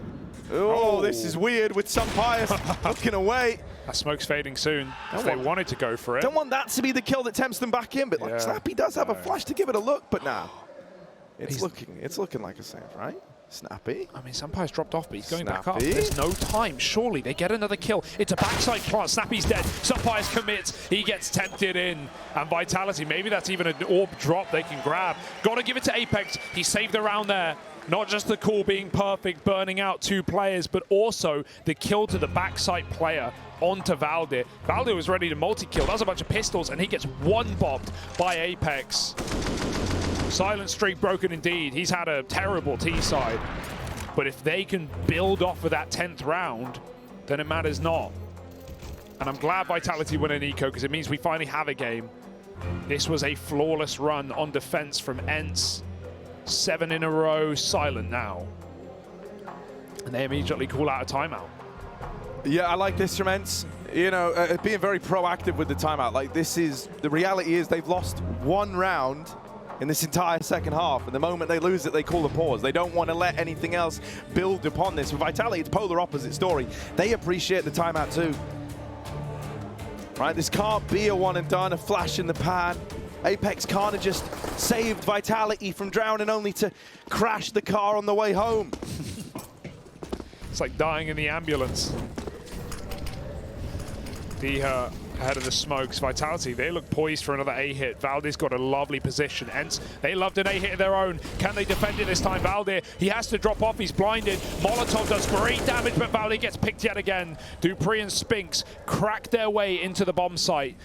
Oh, this is weird with some Pius looking away. That smoke's fading soon. If they wanted to go for it. Don't want that to be the kill that tempts them back in, but like Snappy does have a flash to give it a look, but nah. It's looking like a save, right? Snappy. I mean, Sampire's dropped off, but he's going back up. There's no time. Surely they get another kill. It's a backside plant. Snappy's dead. Sampire's commits. He gets tempted in. And Vitality, maybe that's even an orb drop they can grab. Got to give it to Apex. He saved the round there. Not just the call being perfect, burning out 2 players, but also the kill to the backside player onto Valdir. Valdir was ready to multi-kill. That was a bunch of pistols, and he gets one-bopped by Apex. Silent streak broken indeed. He's had a terrible T-side. But if they can build off of that 10th round, then it matters not. And I'm glad Vitality won an eco, because it means we finally have a game. This was a flawless run on defense from ENCE. 7 in a row silent now. And they immediately call out a timeout. Yeah, I like this from ENCE. You know, being very proactive with the timeout. Like, this is, the reality is they've lost 1 round in this entire second half. And the moment they lose it, they call a pause. They don't want to let anything else build upon this. For Vitality, it's polar opposite story. They appreciate the timeout too. Right, this can't be a one and done, a flash in the pan. Apex can't have just saved Vitality from drowning only to crash the car on the way home. It's like dying in the ambulance. Diha ahead of the smokes. Vitality, they look poised for another A-hit. Valde's got a lovely position. ENCE, they loved an A-hit of their own. Can they defend it this time? Valde, he has to drop off. He's blinded. Molotov does great damage, but Valde gets picked yet again. dupreeh and Spinks crack their way into the bomb site.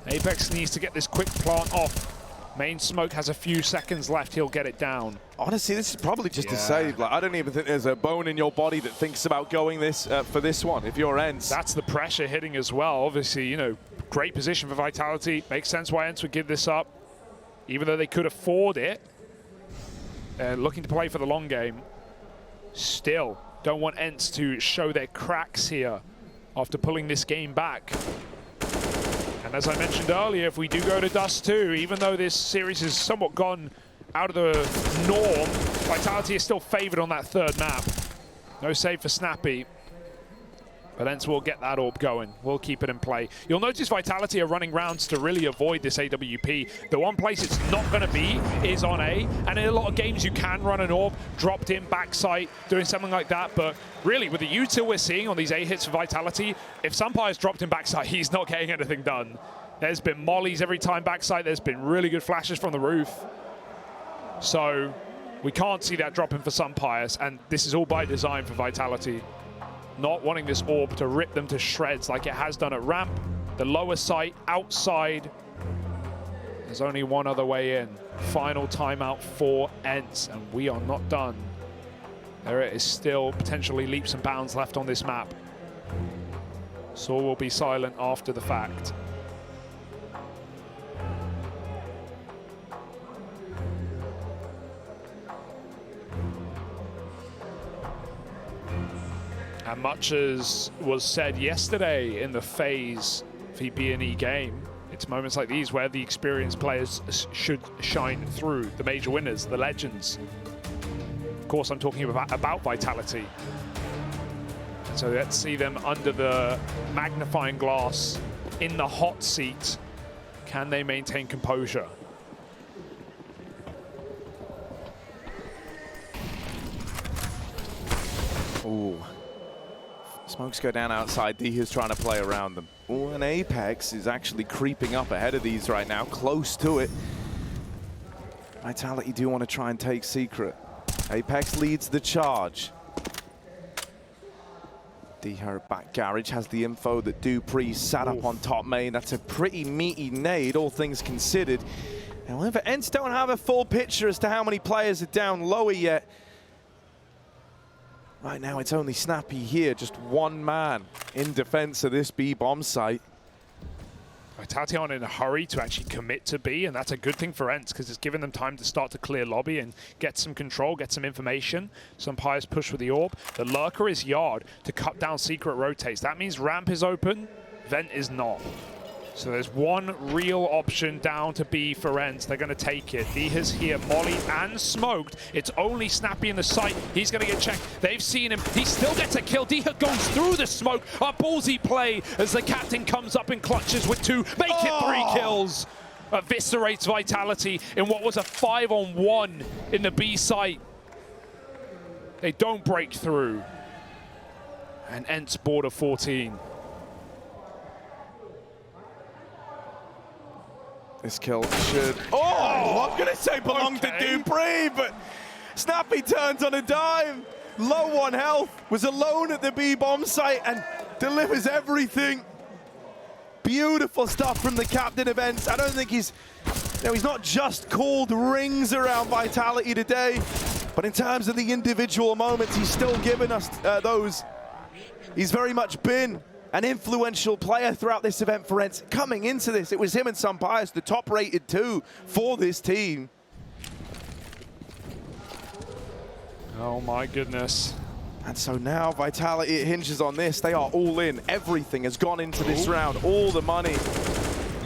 Apex needs to get this quick plant off. Main smoke has a few seconds left. He'll get it down. Honestly, this is probably just a save. Like, I don't even think there's a bone in your body that thinks about going this for this one if you're ENCE. That's the pressure hitting as well. Obviously, you know, great position for Vitality. Makes sense why ENCE would give this up, even though they could afford it. Looking to play for the long game. Still, don't want ENCE to show their cracks here after pulling this game back. And as I mentioned earlier, if we do go to Dust 2, even though this series has somewhat gone out of the norm, Vitality is still favored on that third map. No save for Snappy. But ENCE will get that orb going. We'll keep it in play. You'll notice Vitality are running rounds to really avoid this AWP. The one place it's not going to be is on A. And in a lot of games, you can run an orb, dropped in backside, doing something like that. But really, with the util we're seeing on these A hits for Vitality, if Sunpire's dropped in backside, he's not getting anything done. There's been mollies every time backside. There's been really good flashes from the roof. So we can't see that dropping for Sunpires. And this is all by design for Vitality. Not wanting this orb to rip them to shreds like it has done at ramp, the lower site, outside. There's only one other way in. Final timeout for ENCE, and we are not done. There is still potentially leaps and bounds left on this map. Saw will be silent after the fact. And much as was said yesterday in the FaZe VB&E game, it's moments like these where the experienced players should shine through, the major winners, the legends. Of course, I'm talking about Vitality. So let's see them under the magnifying glass in the hot seat. Can they maintain composure? Ooh. Smokes go down outside. Diha's trying to play around them. Oh, and Apex is actually creeping up ahead of these right now, close to it. Vitality do want to try and take secret. Apex leads the charge. Diha back garage has the info that dupreeh sat up on top main. That's a pretty meaty nade, all things considered. However, ENCE don't have a full picture as to how many players are down lower yet. Right now, it's only Snappy here, just one man in defense of this B bomb site. Vitality aren't in a hurry to actually commit to B, and that's a good thing for ENCE because it's given them time to start to clear lobby and get some control, get some information. Sunpire's push with the orb. The lurker is yard to cut down secret rotates. That means ramp is open, vent is not. So there's one real option down to B for ENCE. They're going to take it. Diha's here, molly and smoked. It's only Snappy in the site. He's going to get checked. They've seen him. He still gets a kill. Diha goes through the smoke. A ballsy play as the captain comes up and clutches with 2. Make it 3 kills. Eviscerates Vitality in what was a 5-on-1 in the B site. They don't break through. And ENCE border 14. This kill should... Oh, I'm going to say belonged to dupreeh, but Snappy turns on a dime. Low on health, was alone at the B bomb site and delivers everything. Beautiful stuff from the captain of ENCE. I don't think he's not just called rings around Vitality today, but in terms of the individual moments, he's still given us those. He's very much been an influential player throughout this event for ENCE. Coming into this, it was him and Sunpires, the top-rated 2 for this team. Oh my goodness. And so now Vitality, it hinges on this. They are all in. Everything has gone into this round. All the money.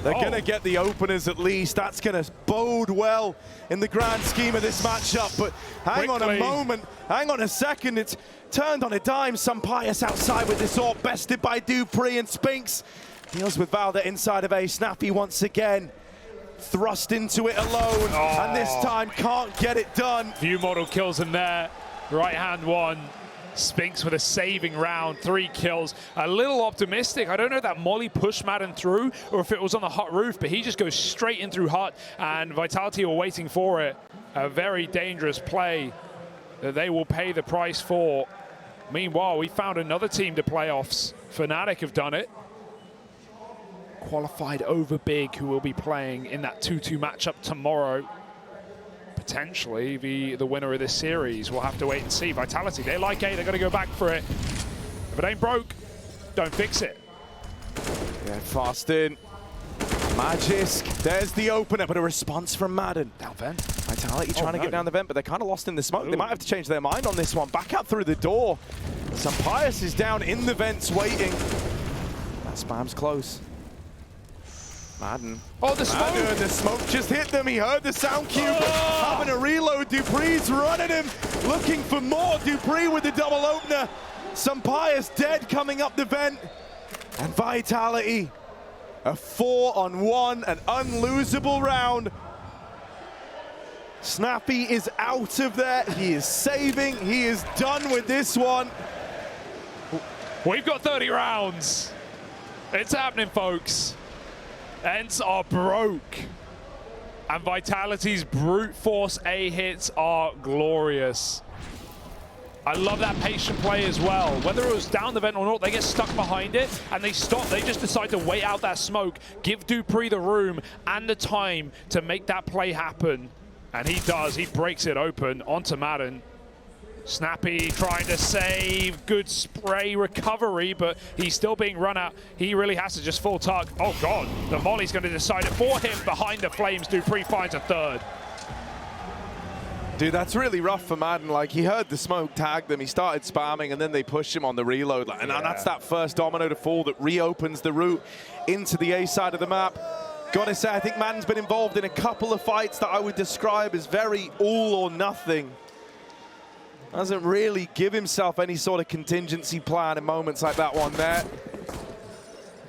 They're going to get the openers at least. That's going to bode well in the grand scheme of this matchup. But hang on a moment. Hang on a second. It's turned on a dime. Sampayas outside with this AWP. Bested by dupreeh, and Spinks deals with Valda inside of A. Snappy once again. Thrust into it alone. And this time can't get it done. View model kills him there. Right hand one. Spinks with a saving round, 3 kills. A little optimistic. I don't know if that Molly pushed Madden through or if it was on the hut roof, but he just goes straight in through hut, and Vitality are waiting for it. A very dangerous play that they will pay the price for. Meanwhile, we found another team to playoffs. Fnatic have done it. Qualified over Big, who will be playing in that 2-2 matchup tomorrow. Potentially the winner of this series. We'll have to wait and see. Vitality, they like A, they're going to go back for it. If it ain't broke, don't fix it. Yeah, fast in. Magisk, there's the opener, but a response from Madden. Down vent. Vitality trying to get down the vent, but they're kind of lost in the smoke. They might have to change their mind on this one. Back out through the door. Sampayas is down in the vents waiting. That spam's close. Madden. Oh, the smoke! Madden, the smoke just hit them. He heard the sound cue. Having a reload. dupreeh's running him. Looking for more. dupreeh with the double opener. Sampayas dead coming up the vent. And Vitality. A 4-on-1. An unlosable round. Snappy is out of there. He is saving. He is done with this one. We've got 30 rounds. It's happening, folks. ENCE are broke. And Vitality's brute force A hits are glorious. I love that patient play as well. Whether it was down the vent or not, they get stuck behind it and they stop. They just decide to wait out that smoke, give dupreeh the room and the time to make that play happen. And he does. He breaks it open onto Madden. Snappy trying to save, good spray recovery, but he's still being run out. He really has to just full tug. Oh God, the Molly's going to decide it for him behind the flames. dupreeh finds a third. Dude, that's really rough for Madden. Like, he heard the smoke, tagged them, he started spamming, and then they pushed him on the reload. And that's that first domino to fall that reopens the route into the A side of the map. Gotta say, I think Madden's been involved in a couple of fights that I would describe as very all or nothing. Doesn't really give himself any sort of contingency plan in moments like that one there.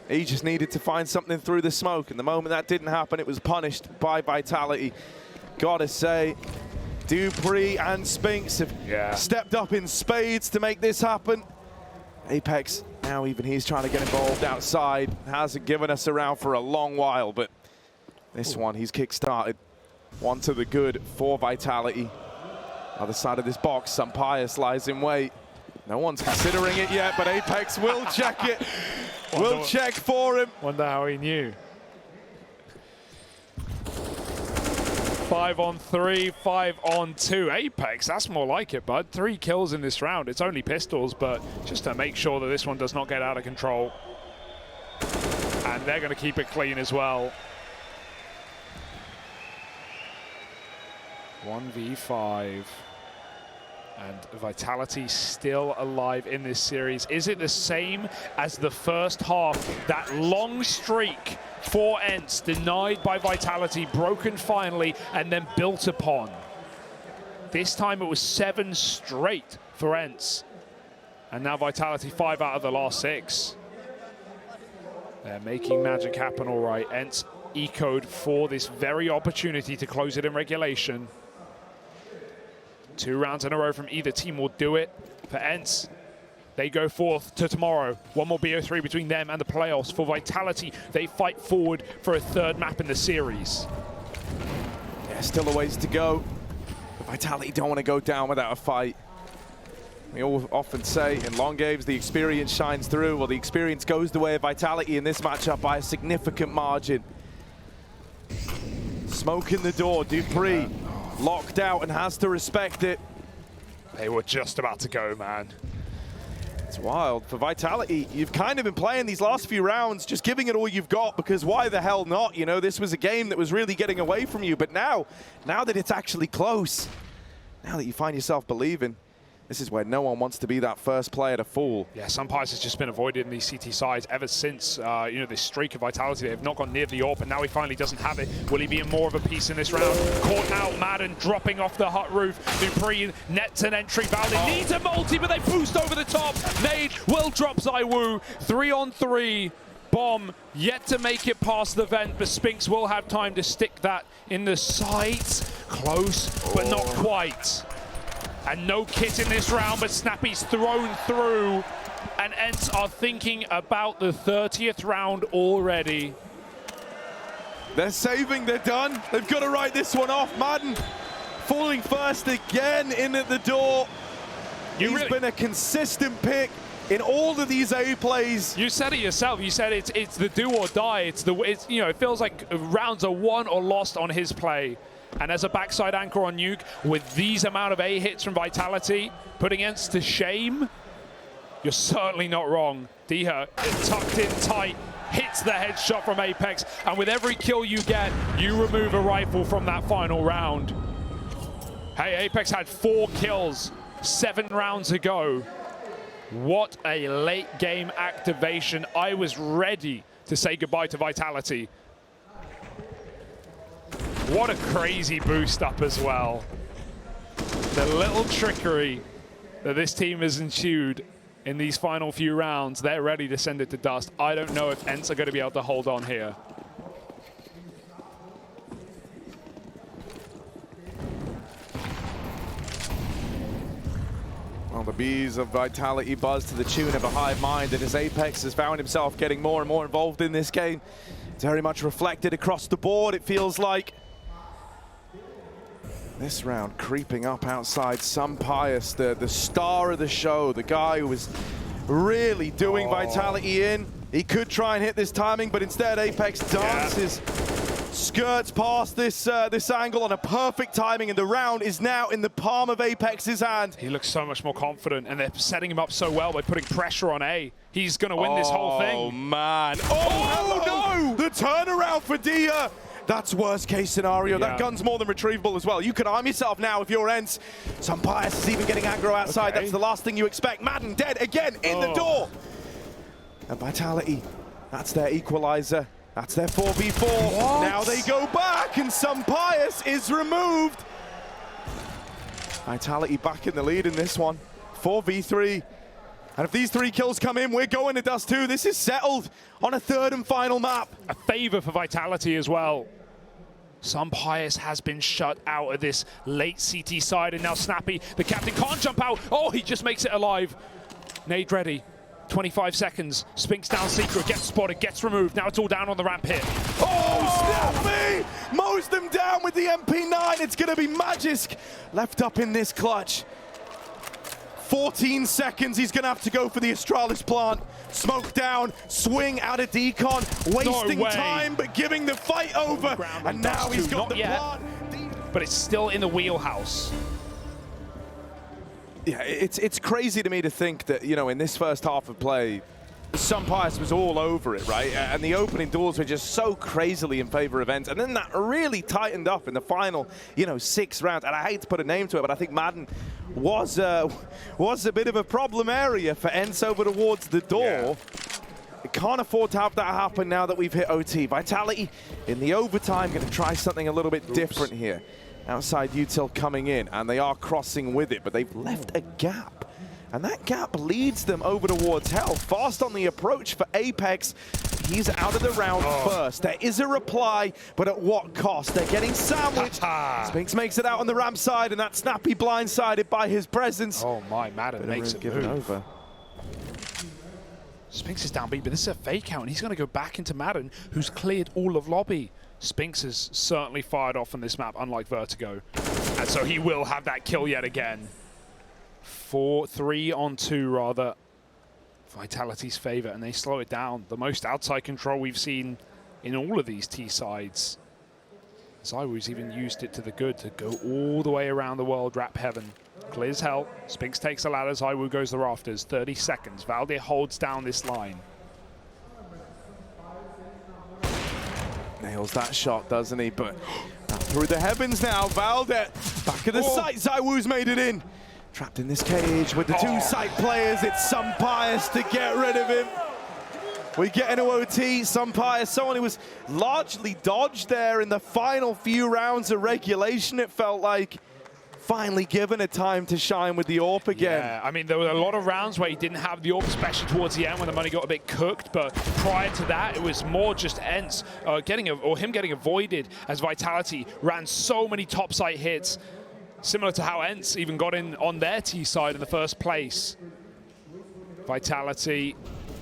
He just needed to find something through the smoke, and the moment that didn't happen, it was punished by Vitality. Gotta say, dupreeh and Spinks have stepped up in spades to make this happen. Apex, now even he's trying to get involved outside. Hasn't given us a round for a long while, but this one he's kick-started. One to the good for Vitality. Other side of this box, Sampayas lies in wait. No one's considering it yet, but Apex will check it. Will check for him. Wonder how he knew. 5-on-3, 5-on-2. Apex, that's more like it, bud. 3 kills in this round. It's only pistols, but just to make sure that this one does not get out of control. And they're going to keep it clean as well. 1v5. And Vitality still alive in this series. Is it the same as the first half? That long streak for ENCE, denied by Vitality, broken finally, and then built upon. This time it was 7 straight for ENCE. And now Vitality 5 out of the last 6. They're making magic happen all right. ENCE echoed for this very opportunity to close it in regulation. 2 rounds in a row from either team will do it. For ENCE, they go forth to tomorrow. One more BO3 between them and the playoffs. For Vitality, they fight forward for a 3rd map in the series. Yeah, still a ways to go. But Vitality don't want to go down without a fight. We all often say in long games, the experience shines through. Well, the experience goes the way of Vitality in this matchup by a significant margin. Smoke in the door, dupreeh. Locked out and has to respect it. They were just about to go, man. It's wild. For Vitality, you've kind of been playing these last few rounds, just giving it all you've got, because why the hell not? You know, this was a game that was really getting away from you, but now that it's actually close, now that you find yourself believing, This is where no one wants to be that first player to fall. Yeah, Sunpies has just been avoided in these CT sides ever since, this streak of vitality. They've not gone near the AWP, and now he finally doesn't have it. Will he be in more of a piece in this round? Caught out, Madden dropping off the hut roof. Dupree nets an entry. Valde needs a multi, but they boost over the top. Nade will drop ZywOo. 3-on-3. Bomb yet to make it past the vent, but Spinks will have time to stick that in the sights. Close, but not quite. And no kit in this round, but Snappy's thrown through. And ENCE are thinking about the 30th round already. They're saving, they're done. They've got to write this one off. Madden falling first again in at the door. He's been a consistent pick in all of these A plays. You said it yourself. You said it's the do or die. It feels like rounds are won or lost on his play. And as a backside anchor on Nuke, with these amount of A hits from Vitality, putting ENCE to shame, you're certainly not wrong. Diha tucked in tight, hits the headshot from Apex, and with every kill you get, you remove a rifle from that final round. Hey, Apex had 4 kills 7 rounds ago. What a late game activation. I was ready to say goodbye to Vitality. What a crazy boost up as well. The little trickery that this team has ensued in these final few rounds, they're ready to send it to dust. I don't know if ENCE are going to be able to hold on here. Well, the bees of Vitality buzz to the tune of a hive mind, and as Apex has found himself getting more and more involved in this game, it's very much reflected across the board, it feels like. This round creeping up outside Sunpies, the star of the show, the guy who was really doing Vitality in. He could try and hit this timing, but instead Apex dances, skirts past this angle on a perfect timing, and the round is now in the palm of Apex's hand. He looks so much more confident, and they're setting him up so well by putting pressure on A. He's going to win this whole thing. Oh, man. Oh, no! The turnaround for Dia. That's worst case scenario. Yeah. That gun's more than retrievable as well. You can arm yourself now if you're ENCE. Sunpies is even getting aggro outside. Okay. That's the last thing you expect. Madden dead again in the door. And Vitality, that's their equalizer. That's their 4v4. What? Now they go back, and Sunpies is removed. Vitality back in the lead in this one. 4v3. And if these 3 kills come in, we're going to dust too. This is settled on a 3rd and final map. A favor for Vitality as well. Sunpies has been shut out of this late CT side, and now Snappy, the captain, can't jump out. Oh, he just makes it alive. Nade ready. 25 seconds. Spinks down Secret, gets spotted, gets removed. Now it's all down on the ramp hit. Oh, Snappy! Mows them down with the MP9. It's going to be Magisk left up in this clutch. 14 seconds, he's going to have to go for the Astralis plant. Smoke down, swing out of decon, wasting time, but giving the fight over. And now he's got the plant. But it's still in the wheelhouse. Yeah, it's crazy to me to think that, in this first half of play, Sunpies was all over it, right? And the opening doors were just so crazily in favor of ENCE. And then that really tightened up in the final, 6 rounds. And I hate to put a name to it, but I think Madden was a bit of a problem area for ENCE over towards the door. Yeah. We can't afford to have that happen now that we've hit OT. Vitality in the overtime, going to try something a little bit different here. Outside util coming in, and they are crossing with it, but they've left a gap. And that gap leads them over towards hell. Fast on the approach for Apex. He's out of the round first. There is a reply, but at what cost? They're getting sandwiched. Spinks makes it out on the ramp side, and that Snappy blindsided by his presence. Oh my, Madden makes it given over. Spinks is down B, but this is a fake out, and he's going to go back into Madden, who's cleared all of lobby. Spinks is certainly fired off on this map, unlike Vertigo. And so he will have that kill yet again. 3-on-2 rather. Vitality's favor, and they slow it down. The most outside control we've seen in all of these T sides. ZywOo's even used it to the good to go all the way around the world, wrap heaven. Clears hell. Spinks takes the ladder. ZywOo goes the rafters. 30 seconds. Valde holds down this line. Nails that shot, doesn't he? But through the heavens now, Valde back of the sight. ZywOo's made it in. Trapped in this cage with the two side players. It's Sumpires to get rid of him. We get into OT. Sumpires, someone who was largely dodged there in the final few rounds of regulation, it felt like. Finally given a time to shine with the AWP again. Yeah, I mean, there were a lot of rounds where he didn't have the AWP, especially towards the end when the money got a bit cooked, but prior to that, it was more just ENCE him getting avoided as Vitality ran so many topside hits, similar to how ENCE even got in on their T side in the first place. Vitality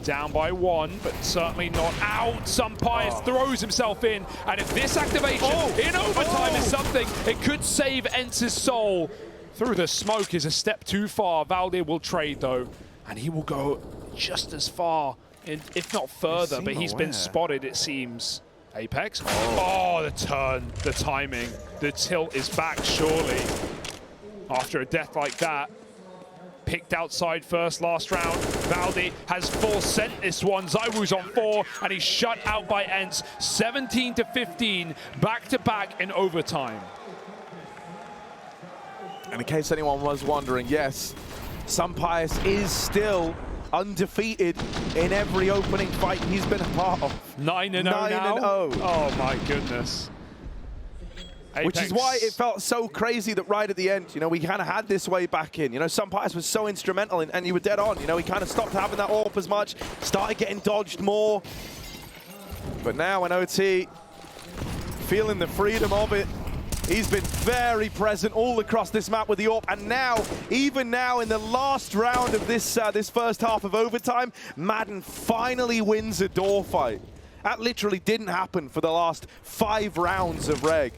down by 1, but certainly not out. Sumpires throws himself in, and if this activation in overtime is something, it could save ENCE's soul. Through the smoke is a step too far. Valde will trade though, and he will go just as far, if not further, but he's been spotted, it seems. Apex. Oh, the turn, the timing, the tilt is back surely. After a death like that. Picked outside first last round. Valde has full sent this one. ZywOo's on 4, and he's shut out by ENCE. 17-15, back-to-back in overtime. And in case anyone was wondering, yes, Sumpires is still undefeated in every opening fight he's been a part of. 9-0 now? 9-0. Oh my goodness. Apex. Which is why it felt so crazy that right at the end, you know, we kind of had this way back in. You know, Sumpires was so instrumental, and you were dead on. You know, he kind of stopped having that AWP as much, started getting dodged more. But now in OT, feeling the freedom of it, he's been very present all across this map with the AWP. And now, even now in the last round of this first half of overtime, Madden finally wins a door fight. That literally didn't happen for the last 5 rounds of reg.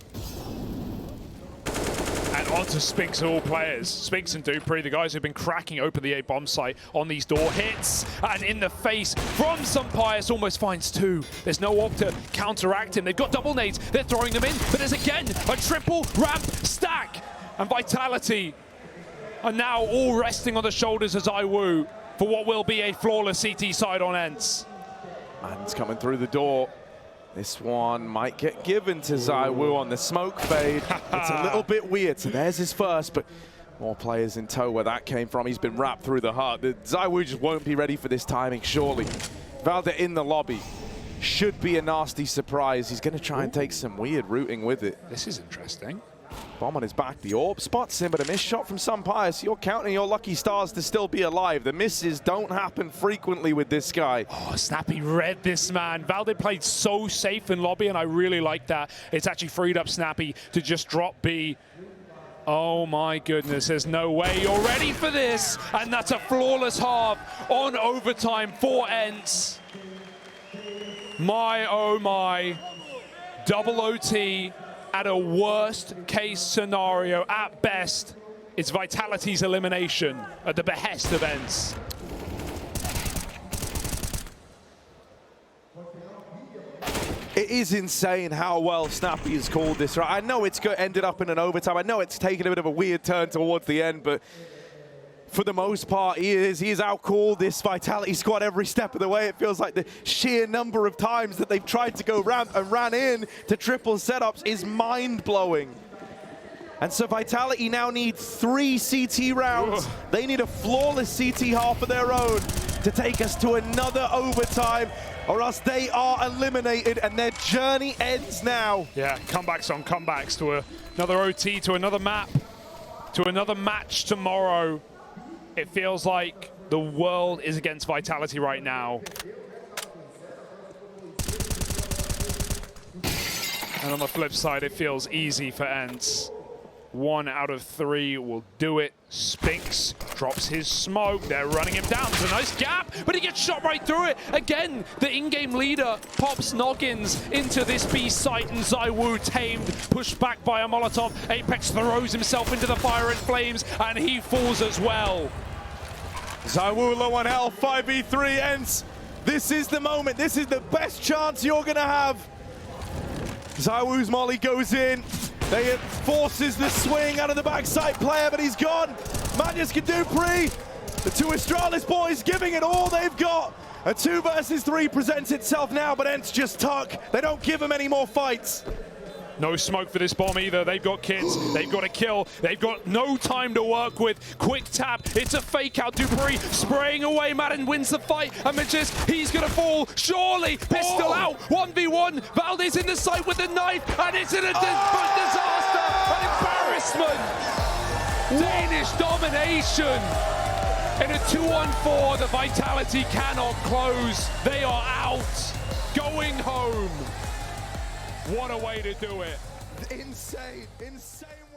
And on to Spinks and all players. Spinks and Dupree, the guys who've been cracking open the A bomb site on these door hits. And in the face from Sumpires, almost finds 2. There's no AWP to counteract him. They've got double nades. They're throwing them in. But there's again a triple ramp stack. And Vitality are now all resting on the shoulders of ZywOo for what will be a flawless CT side on ENCE. Man's coming through the door. This one might get given to ZywOo on the smoke fade. It's a little bit weird. So there's his first, but more players in tow where that came from. He's been wrapped through the heart. ZywOo just won't be ready for this timing, surely. Valde in the lobby. Should be a nasty surprise. He's going to try and take some weird routing with it. This is interesting. Bomb on his back, the AWP spots him, but a missed shot from Sumpires. So you're counting your lucky stars to still be alive. The misses don't happen frequently with this guy. Oh, Snappy read this man. Valde played so safe in lobby, and I really like that. It's actually freed up Snappy to just drop B. Oh my goodness, there's no way you're ready for this. And that's a flawless half on overtime for ENCE. My, oh my. Double OT. At a worst case scenario, at best, it's Vitality's elimination at the behest of ENCE. It is insane how well Snappy has called this. Right? I know it's ended up in an overtime. I know it's taken a bit of a weird turn towards the end, but for the most part, he is outcalled this Vitality squad every step of the way. It feels like the sheer number of times that they've tried to go ramp and ran in to triple setups is mind-blowing. And so Vitality now need 3 CT rounds. They need a flawless CT half of their own to take us to another overtime, or else they are eliminated and their journey ends now. Yeah, comebacks on comebacks to another OT, to another map, to another match tomorrow. It feels like the world is against Vitality right now. And on the flip side, it feels easy for ENCE. 1 out of 3 will do it. Spinks drops his smoke. They're running him down. It's a nice gap, but he gets shot right through it. Again, the in-game leader pops noggins into this B site, and ZywOo tamed, pushed back by a Molotov. Apex throws himself into the fire and flames, and he falls as well. ZywOo low on health, 5v3 ENCE. This is the moment. This is the best chance you're going to have. ZywOo's molly goes in. They forces the swing out of the backside player, but he's gone. Magnus can Dupree. The 2 Astralis boys giving it all they've got. A 2 versus 3 presents itself now, but ENCE just tuck. They don't give him any more fights. No smoke for this bomb either. They've got kids. They've got a kill. They've got no time to work with. Quick tap. It's a fake out. Dupree spraying away. Madden wins the fight. And Magis, he's going to fall. Surely. Pistol out. 1v1. Valdez in the sight with the knife. And it's in a disaster. An embarrassment. Danish domination. In a 2-on-4, the Vitality cannot close. They are out. Going home. What a way to do it. Insane, insane.